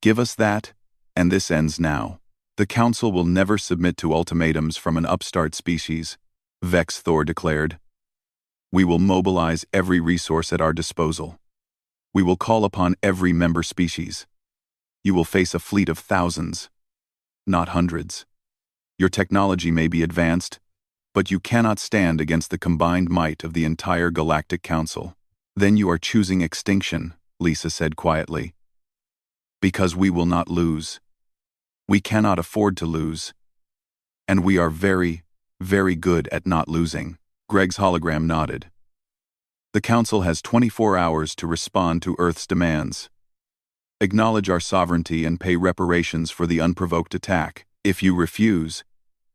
Give us that, and this ends now. The Council will never submit to ultimatums from an upstart species, Vex Thor declared. We will mobilize every resource at our disposal. We will call upon every member species. You will face a fleet of thousands, not hundreds. Your technology may be advanced, but you cannot stand against the combined might of the entire Galactic Council. Then you are choosing extinction, Lisa said quietly. Because we will not lose. We cannot afford to lose. And we are very, very good at not losing. Greg's hologram nodded. The Council has 24 hours to respond to Earth's demands. Acknowledge our sovereignty and pay reparations for the unprovoked attack. If you refuse,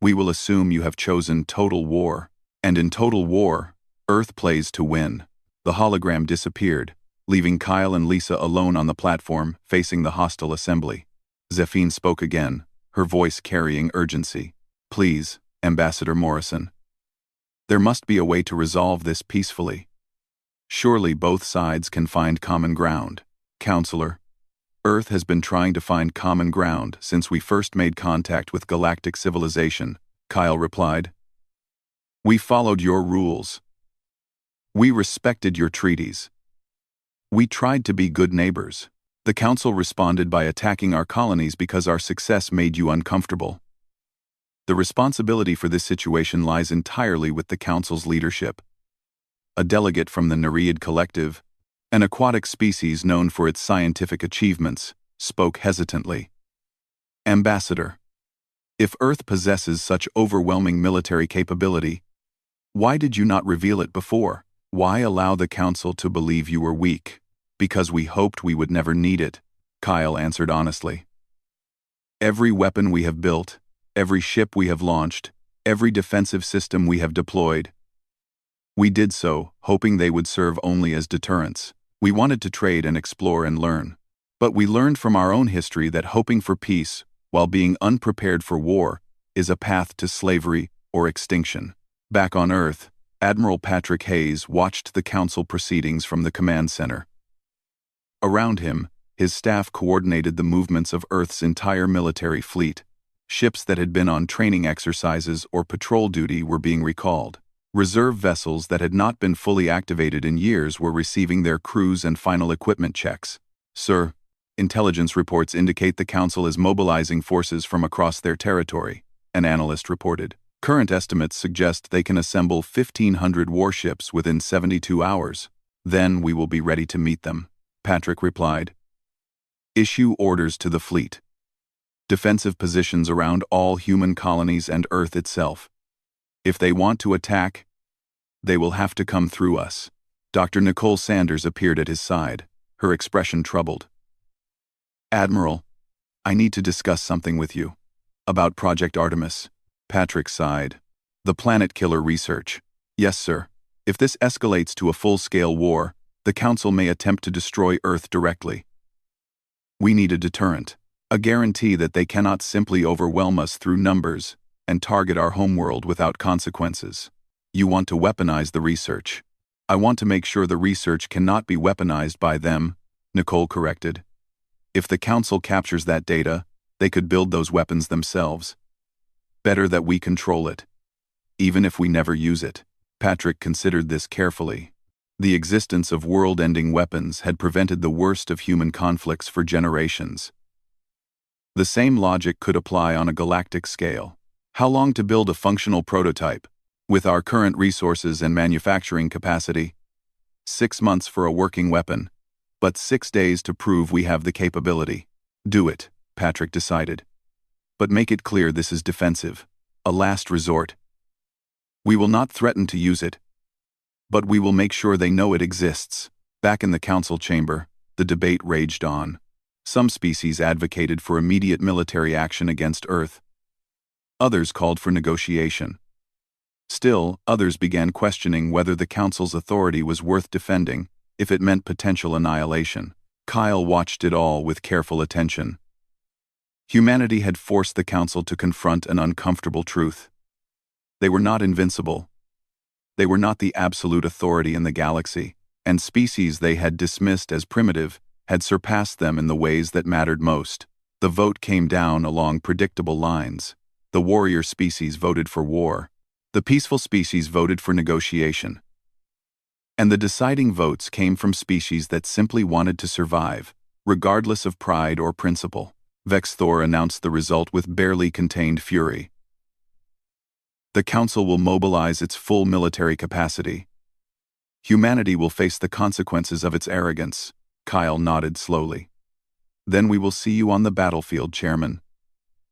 we will assume you have chosen total war. And in total war, Earth plays to win. The hologram disappeared, leaving Kyle and Lisa alone on the platform, facing the hostile assembly. Zephine spoke again, her voice carrying urgency. Please, Ambassador Morrison. There must be a way to resolve this peacefully. Surely both sides can find common ground. Counselor, Earth has been trying to find common ground since we first made contact with galactic civilization, Kyle replied. We followed your rules. We respected your treaties. We tried to be good neighbors. The Council responded by attacking our colonies because our success made you uncomfortable. The responsibility for this situation lies entirely with the Council's leadership. A delegate from the Nereid Collective, an aquatic species known for its scientific achievements, spoke hesitantly. Ambassador, if Earth possesses such overwhelming military capability, why did you not reveal it before? Why allow the Council to believe you were weak? Because we hoped we would never need it, Kyle answered honestly. Every weapon we have built, every ship we have launched, every defensive system we have deployed, we did so, hoping they would serve only as deterrents. We wanted to trade and explore and learn. But we learned from our own history that hoping for peace, while being unprepared for war, is a path to slavery or extinction. Back on Earth, Admiral Patrick Hayes watched the Council proceedings from the command center. Around him, his staff coordinated the movements of Earth's entire military fleet. Ships that had been on training exercises or patrol duty were being recalled. Reserve vessels that had not been fully activated in years were receiving their crews and final equipment checks. Sir, intelligence reports indicate the Council is mobilizing forces from across their territory, an analyst reported. Current estimates suggest they can assemble 1,500 warships within 72 hours. Then we will be ready to meet them, Patrick replied. Issue orders to the fleet. Defensive positions around all human colonies and Earth itself. If they want to attack, they will have to come through us. Dr. Nicole Sanders appeared at his side, her expression troubled. Admiral, I need to discuss something with you. About Project Artemis. Patrick sighed. The planet killer research. Yes, sir. If this escalates to a full-scale war, the Council may attempt to destroy Earth directly. We need a deterrent, a guarantee that they cannot simply overwhelm us through numbers and target our homeworld without consequences. You want to weaponize the research. I want to make sure the research cannot be weaponized by them, Nicole corrected. If the Council captures that data, they could build those weapons themselves. Better that we control it, even if we never use it. Patrick considered this carefully. The existence of world-ending weapons had prevented the worst of human conflicts for generations. The same logic could apply on a galactic scale. How long to build a functional prototype? With our current resources and manufacturing capacity, 6 months for a working weapon, but 6 days to prove we have the capability. Do it, Patrick decided. But make it clear this is defensive, a last resort. We will not threaten to use it, but we will make sure they know it exists. Back in the Council chamber, the debate raged on. Some species advocated for immediate military action against Earth. Others called for negotiation. Still, others began questioning whether the Council's authority was worth defending if it meant potential annihilation. Kyle watched it all with careful attention. Humanity had forced the Council to confront an uncomfortable truth. They were not invincible. They were not the absolute authority in the galaxy, and species they had dismissed as primitive had surpassed them in the ways that mattered most. The vote came down along predictable lines. The warrior species voted for war. The peaceful species voted for negotiation. And the deciding votes came from species that simply wanted to survive, regardless of pride or principle. Vexthor announced the result with barely contained fury. The Council will mobilize its full military capacity. Humanity will face the consequences of its arrogance. Kyle nodded slowly. Then we will see you on the battlefield, Chairman.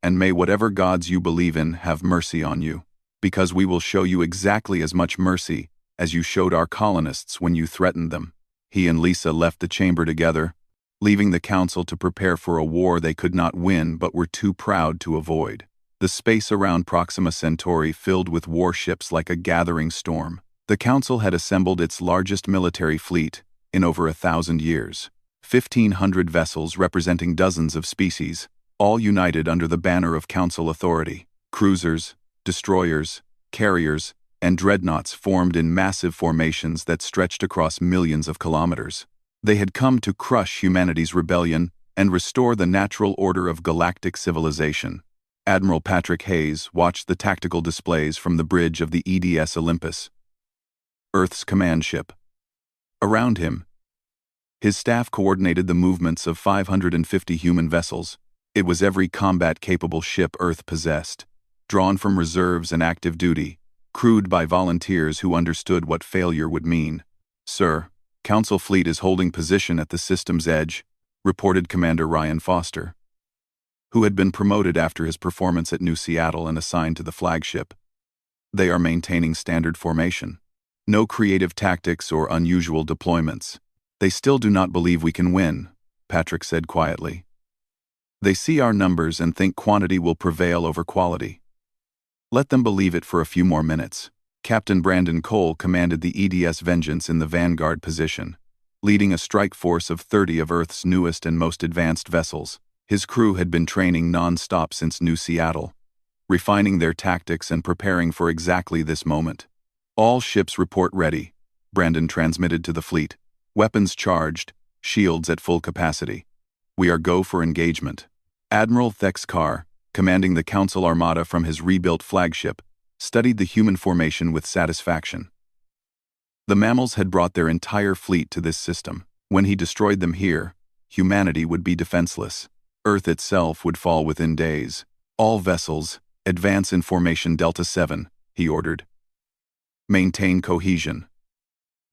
And may whatever gods you believe in have mercy on you, because we will show you exactly as much mercy as you showed our colonists when you threatened them. He and Lisa left the chamber together, leaving the Council to prepare for a war they could not win but were too proud to avoid. The space around Proxima Centauri filled with warships like a gathering storm. The Council had assembled its largest military fleet in over 1,000 years. 1,500 vessels representing dozens of species, all united under the banner of Council authority. Cruisers, destroyers, carriers, and dreadnoughts formed in massive formations that stretched across millions of kilometers. They had come to crush humanity's rebellion and restore the natural order of galactic civilization. Admiral Patrick Hayes watched the tactical displays from the bridge of the EDS Olympus, Earth's command ship. Around him, his staff coordinated the movements of 550 human vessels. It was every combat-capable ship Earth possessed, drawn from reserves and active duty, crewed by volunteers who understood what failure would mean. "Sir, Council fleet is holding position at the system's edge," reported Commander Ryan Foster, who had been promoted after his performance at New Seattle and assigned to the flagship. "They are maintaining standard formation. No creative tactics or unusual deployments. They still do not believe we can win," Patrick said quietly. "They see our numbers and think quantity will prevail over quality. Let them believe it for a few more minutes." Captain Brandon Cole commanded the EDS Vengeance in the vanguard position, leading a strike force of 30 of Earth's newest and most advanced vessels. His crew had been training non-stop since New Seattle, refining their tactics and preparing for exactly this moment. "All ships report ready," Brandon transmitted to the fleet. "Weapons charged, shields at full capacity. We are go for engagement." Admiral Thexkar, commanding the Council Armada from his rebuilt flagship, studied the human formation with satisfaction. The mammals had brought their entire fleet to this system. When he destroyed them here, humanity would be defenseless. Earth itself would fall within days. "All vessels, advance in formation Delta 7, he ordered. "Maintain cohesion.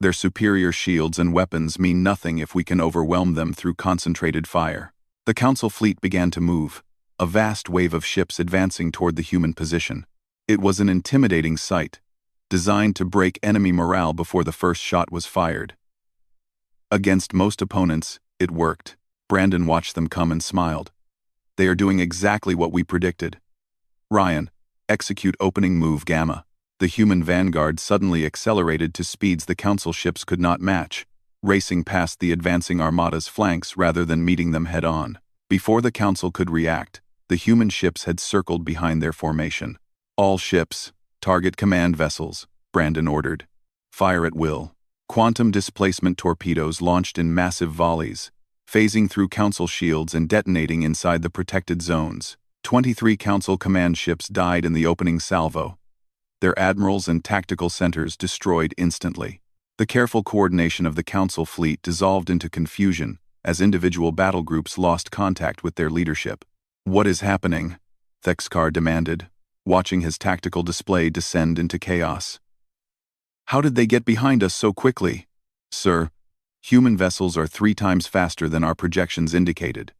Their superior shields and weapons mean nothing if we can overwhelm them through concentrated fire." The Council fleet began to move, a vast wave of ships advancing toward the human position. It was an intimidating sight, designed to break enemy morale before the first shot was fired. Against most opponents, it worked. Brandon watched them come and smiled. "They are doing exactly what we predicted. Ryan, execute opening move Gamma." The human vanguard suddenly accelerated to speeds the Council ships could not match, racing past the advancing armada's flanks rather than meeting them head-on. Before the Council could react, the human ships had circled behind their formation. "All ships, target command vessels," Brandon ordered. "Fire at will." Quantum displacement torpedoes launched in massive volleys, phasing through Council shields and detonating inside the protected zones. 23 Council command ships died in the opening salvo, their admirals and tactical centers destroyed instantly. The careful coordination of the Council fleet dissolved into confusion as individual battle groups lost contact with their leadership. "What is happening?" Thexkar demanded, watching his tactical display descend into chaos. "How did they get behind us so quickly?" "Sir, human vessels are 3 times faster than our projections indicated,"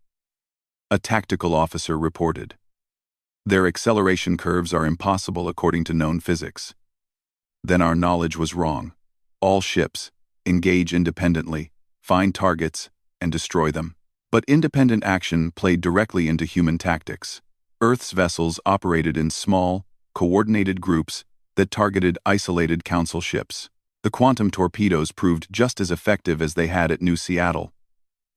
a tactical officer reported. "Their acceleration curves are impossible according to known physics." "Then our knowledge was wrong. All ships, engage independently, find targets, and destroy them." But independent action played directly into human tactics. Earth's vessels operated in small, coordinated groups that targeted isolated Council ships. The quantum torpedoes proved just as effective as they had at New Seattle.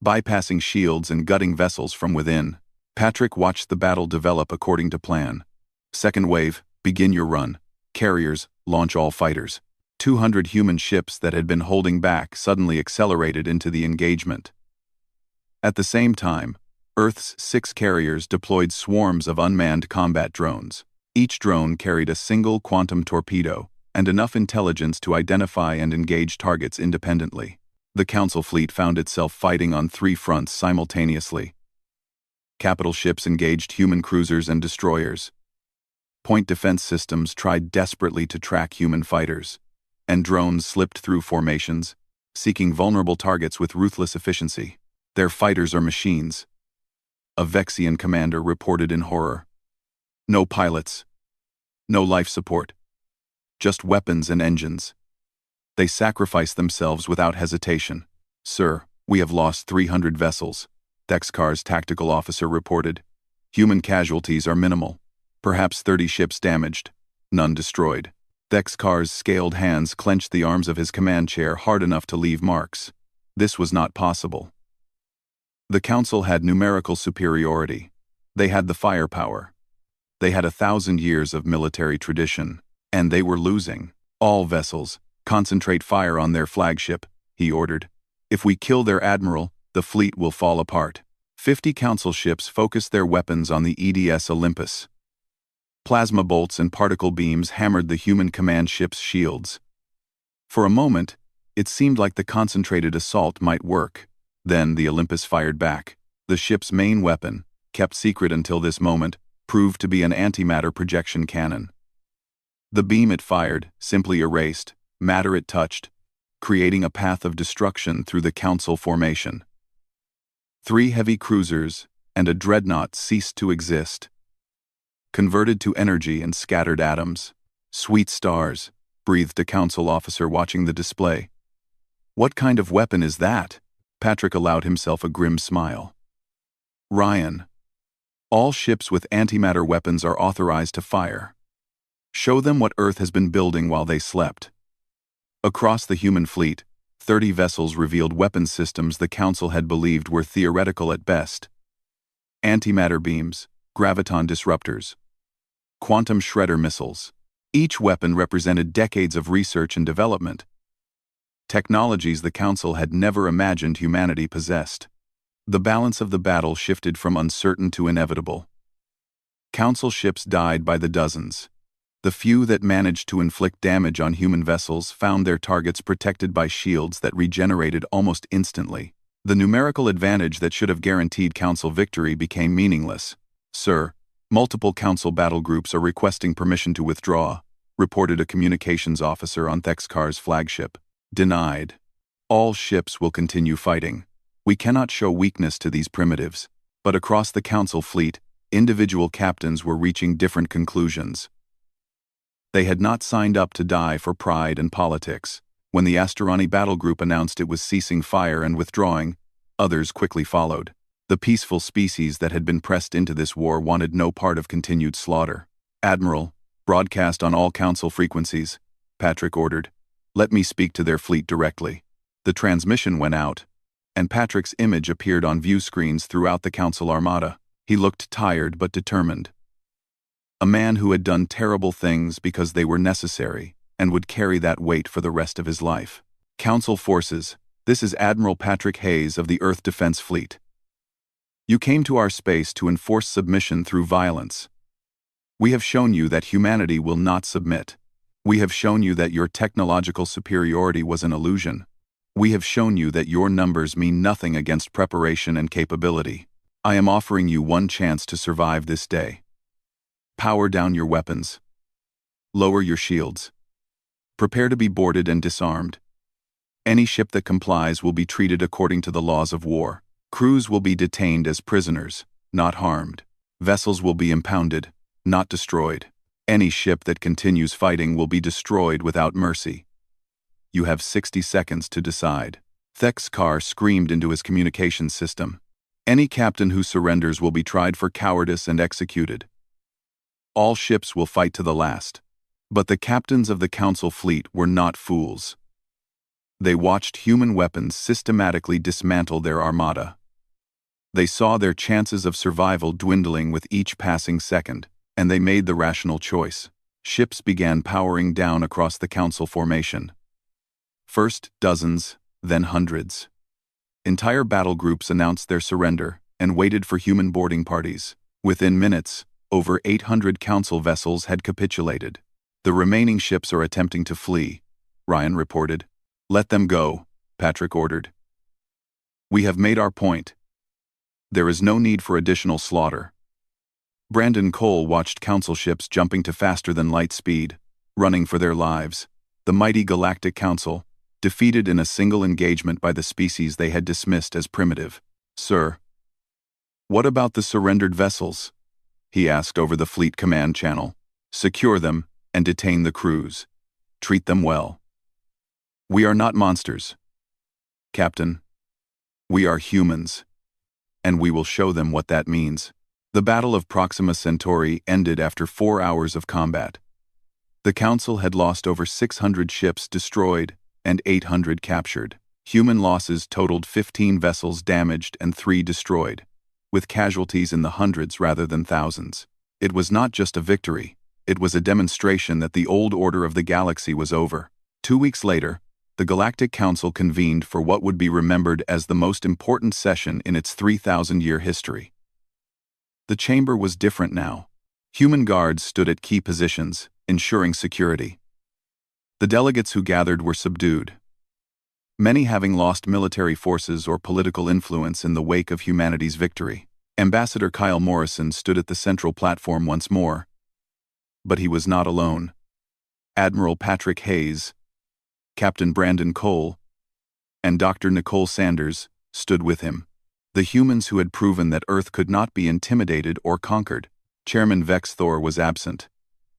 bypassing shields and gutting vessels from within. Patrick watched the battle develop according to plan. Second wave, begin your run. Carriers, launch all fighters. 200 human ships that had been holding back suddenly accelerated into the engagement. At the same time, Earth's 6 carriers deployed swarms of unmanned combat drones. Each drone carried a single quantum torpedo and enough intelligence to identify and engage targets independently. The Council fleet found itself fighting on 3 fronts simultaneously. Capital ships engaged human cruisers and destroyers. Point defense systems tried desperately to track human fighters, and drones slipped through formations, seeking vulnerable targets with ruthless efficiency. Their fighters are machines. A Vexian commander reported in horror. No pilots. No life support. Just weapons and engines. They sacrifice themselves without hesitation. Sir, we have lost 300 vessels, Thexkar's tactical officer reported. Human casualties are minimal. Perhaps 30 ships damaged, none destroyed. Thexkar's scaled hands clenched the arms of his command chair hard enough to leave marks. This was not possible. The Council had numerical superiority. They had the firepower. They had 1,000 years of military tradition, and they were losing. All vessels, concentrate fire on their flagship, he ordered. If we kill their admiral, the fleet will fall apart. 50 Council ships focused their weapons on the EDS Olympus. Plasma bolts and particle beams hammered the human command ship's shields. For a moment, it seemed like the concentrated assault might work. Then the Olympus fired back. The ship's main weapon, kept secret until this moment, proved to be an antimatter projection cannon. The beam it fired simply erased matter it touched, creating a path of destruction through the Council formation. 3 heavy cruisers and a dreadnought ceased to exist. Converted to energy and scattered atoms. Sweet stars, breathed a Council officer watching the display. What kind of weapon is that? Patrick allowed himself a grim smile. Ryan. All ships with antimatter weapons are authorized to fire. Show them what Earth has been building while they slept. Across the human fleet, 30 vessels revealed weapon systems the Council had believed were theoretical at best. Antimatter beams, graviton disruptors, quantum shredder missiles. Each weapon represented decades of research and development. Technologies the Council had never imagined humanity possessed. The balance of the battle shifted from uncertain to inevitable. Council ships died by the dozens. The few that managed to inflict damage on human vessels found their targets protected by shields that regenerated almost instantly. The numerical advantage that should have guaranteed Council victory became meaningless. Sir, multiple Council battle groups are requesting permission to withdraw, reported a communications officer on Thexkar's flagship. Denied. All ships will continue fighting. We cannot show weakness to these primitives. But across the Council fleet, individual captains were reaching different conclusions. They had not signed up to die for pride and politics. When the Astarani battle group announced it was ceasing fire and withdrawing, others quickly followed. The peaceful species that had been pressed into this war wanted no part of continued slaughter. Admiral, broadcast on all Council frequencies, Patrick ordered. Let me speak to their fleet directly. The transmission went out, and Patrick's image appeared on view screens throughout the Council armada. He looked tired but determined. A man who had done terrible things because they were necessary and would carry that weight for the rest of his life. Council forces, this is Admiral Patrick Hayes of the Earth Defense Fleet. You came to our space to enforce submission through violence. We have shown you that humanity will not submit. We have shown you that your technological superiority was an illusion. We have shown you that your numbers mean nothing against preparation and capability. I am offering you one chance to survive this day. Power down your weapons. Lower your shields. Prepare to be boarded and disarmed. Any ship that complies will be treated according to the laws of war. Crews will be detained as prisoners, not harmed. Vessels will be impounded, not destroyed. Any ship that continues fighting will be destroyed without mercy. You have 60 seconds to decide. Thexkar screamed into his communications system. Any captain who surrenders will be tried for cowardice and executed. All ships will fight to the last. But the captains of the Council fleet were not fools. They watched human weapons systematically dismantle their armada. They saw their chances of survival dwindling with each passing second, and they made the rational choice. Ships began powering down across the Council formation. First dozens, then hundreds. Entire battle groups announced their surrender and waited for human boarding parties. Within minutes, over 800 Council vessels had capitulated. The remaining ships are attempting to flee, Ryan reported. Let them go, Patrick ordered. We have made our point. There is no need for additional slaughter. Brandon Cole watched Council ships jumping to faster than light speed, running for their lives. The mighty Galactic Council, defeated in a single engagement by the species they had dismissed as primitive. Sir, what about the surrendered vessels? He asked over the fleet command channel. Secure them and detain the crews. Treat them well. We are not monsters, Captain. We are humans. And we will show them what that means. The Battle of Proxima Centauri ended after 4 hours of combat. The Council had lost over 600 ships destroyed and 800 captured. Human losses totaled 15 vessels damaged and 3 destroyed, with casualties in the hundreds rather than thousands. It was not just a victory, it was a demonstration that the old order of the galaxy was over. 2 weeks later, the Galactic Council convened for what would be remembered as the most important session in its 3,000-year history. The chamber was different now. Human guards stood at key positions, ensuring security. The delegates who gathered were subdued, many having lost military forces or political influence in the wake of humanity's victory. Ambassador Kyle Morrison stood at the central platform once more. But he was not alone. Admiral Patrick Hayes, Captain Brandon Cole, and Dr. Nicole Sanders stood with him. The humans who had proven that Earth could not be intimidated or conquered. Chairman Vex Thor was absent.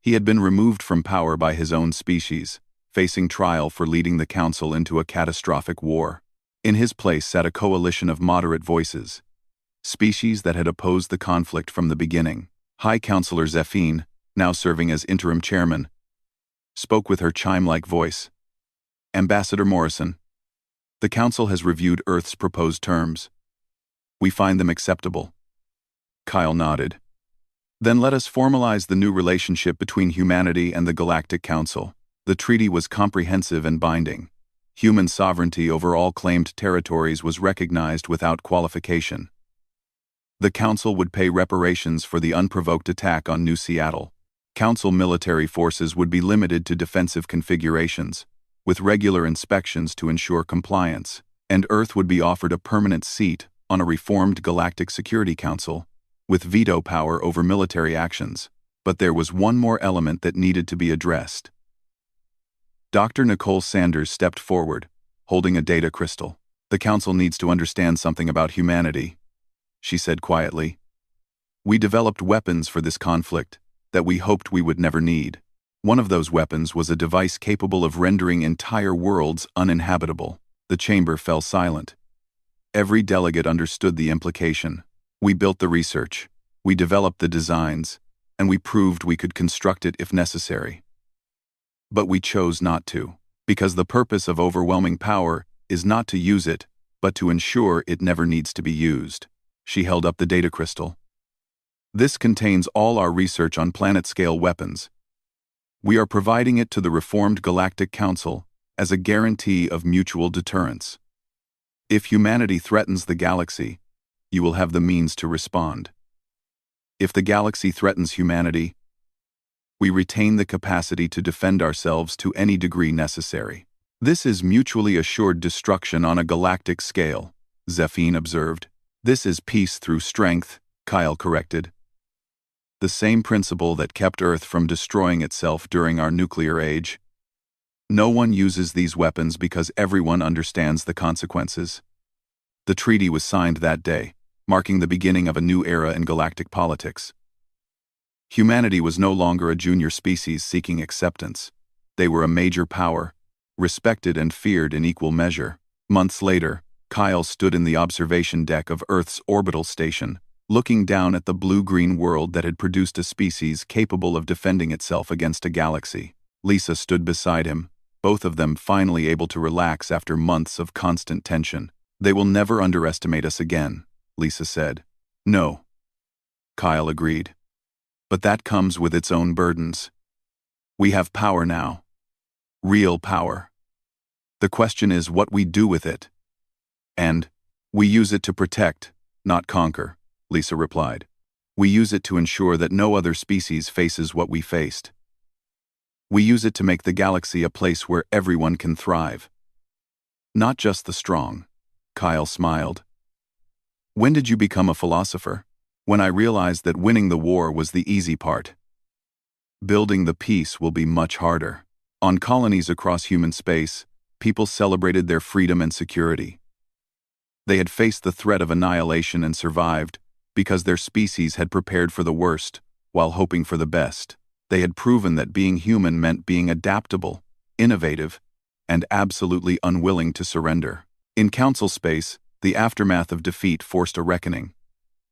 He had been removed from power by his own species, facing trial for leading the Council into a catastrophic war. In his place sat a coalition of moderate voices, species that had opposed the conflict from the beginning. High Counselor Zephine, now serving as interim chairman, spoke with her chime-like voice. Ambassador Morrison, the Council has reviewed Earth's proposed terms. We find them acceptable. Kyle nodded. Then let us formalize the new relationship between humanity and the Galactic Council. The treaty was comprehensive and binding. Human sovereignty over all claimed territories was recognized without qualification. The Council would pay reparations for the unprovoked attack on New Seattle. Council military forces would be limited to defensive configurations, with regular inspections to ensure compliance, and Earth would be offered a permanent seat on a reformed Galactic Security Council, with veto power over military actions. But there was one more element that needed to be addressed. Dr. Nicole Sanders stepped forward, holding a data crystal. The Council needs to understand something about humanity, she said quietly. We developed weapons for this conflict that we hoped we would never need. One of those weapons was a device capable of rendering entire worlds uninhabitable. The chamber fell silent. Every delegate understood the implication. We built the research, we developed the designs, and we proved we could construct it if necessary. But we chose not to, because the purpose of overwhelming power is not to use it, but to ensure it never needs to be used. She held up the data crystal. This contains all our research on planet-scale weapons. We are providing it to the reformed Galactic Council as a guarantee of mutual deterrence. If humanity threatens the galaxy, you will have the means to respond. If the galaxy threatens humanity, we retain the capacity to defend ourselves to any degree necessary. This is mutually assured destruction on a galactic scale, Zephine observed. This is peace through strength, Kyle corrected. The same principle that kept Earth from destroying itself during our nuclear age. No one uses these weapons because everyone understands the consequences. The treaty was signed that day, marking the beginning of a new era in galactic politics. Humanity was no longer a junior species seeking acceptance. They were a major power, respected and feared in equal measure. Months later, Kyle stood in the observation deck of Earth's orbital station, looking down at the blue-green world that had produced a species capable of defending itself against a galaxy. Lisa stood beside him, both of them finally able to relax after months of constant tension. "They will never underestimate us again," Lisa said. "No," Kyle agreed. "But that comes with its own burdens. We have power now. Real power. The question is what we do with it. And we use it to protect, not conquer," Lisa replied. "We use it to ensure that no other species faces what we faced. We use it to make the galaxy a place where everyone can thrive. Not just the strong." Kyle smiled. "When did you become a philosopher?" "When I realized that winning the war was the easy part. Building the peace will be much harder." On colonies across human space, people celebrated their freedom and security. They had faced the threat of annihilation and survived because their species had prepared for the worst while hoping for the best. They had proven that being human meant being adaptable, innovative, and absolutely unwilling to surrender. In council space, the aftermath of defeat forced a reckoning.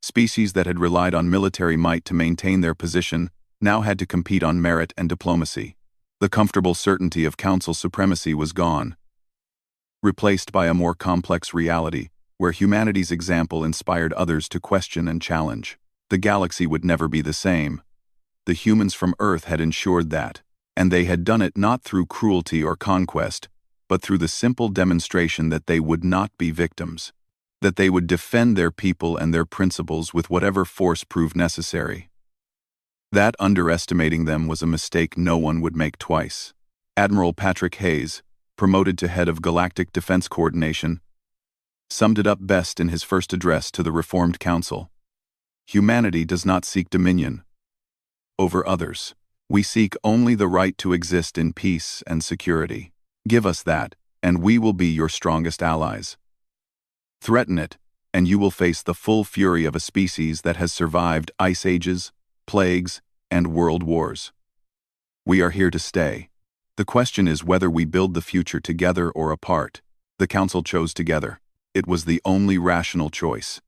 Species that had relied on military might to maintain their position now had to compete on merit and diplomacy. The comfortable certainty of council supremacy was gone, replaced by a more complex reality where humanity's example inspired others to question and challenge. The galaxy would never be the same. The humans from Earth had ensured that, and they had done it not through cruelty or conquest, but through the simple demonstration that they would not be victims, that they would defend their people and their principles with whatever force proved necessary. That underestimating them was a mistake no one would make twice. Admiral Patrick Hayes, promoted to head of Galactic Defense Coordination, summed it up best in his first address to the Reformed Council. "Humanity does not seek dominion over others. We seek only the right to exist in peace and security. Give us that, and we will be your strongest allies. Threaten it, and you will face the full fury of a species that has survived ice ages, plagues, and world wars. We are here to stay. The question is whether we build the future together or apart." The council chose together. It was the only rational choice.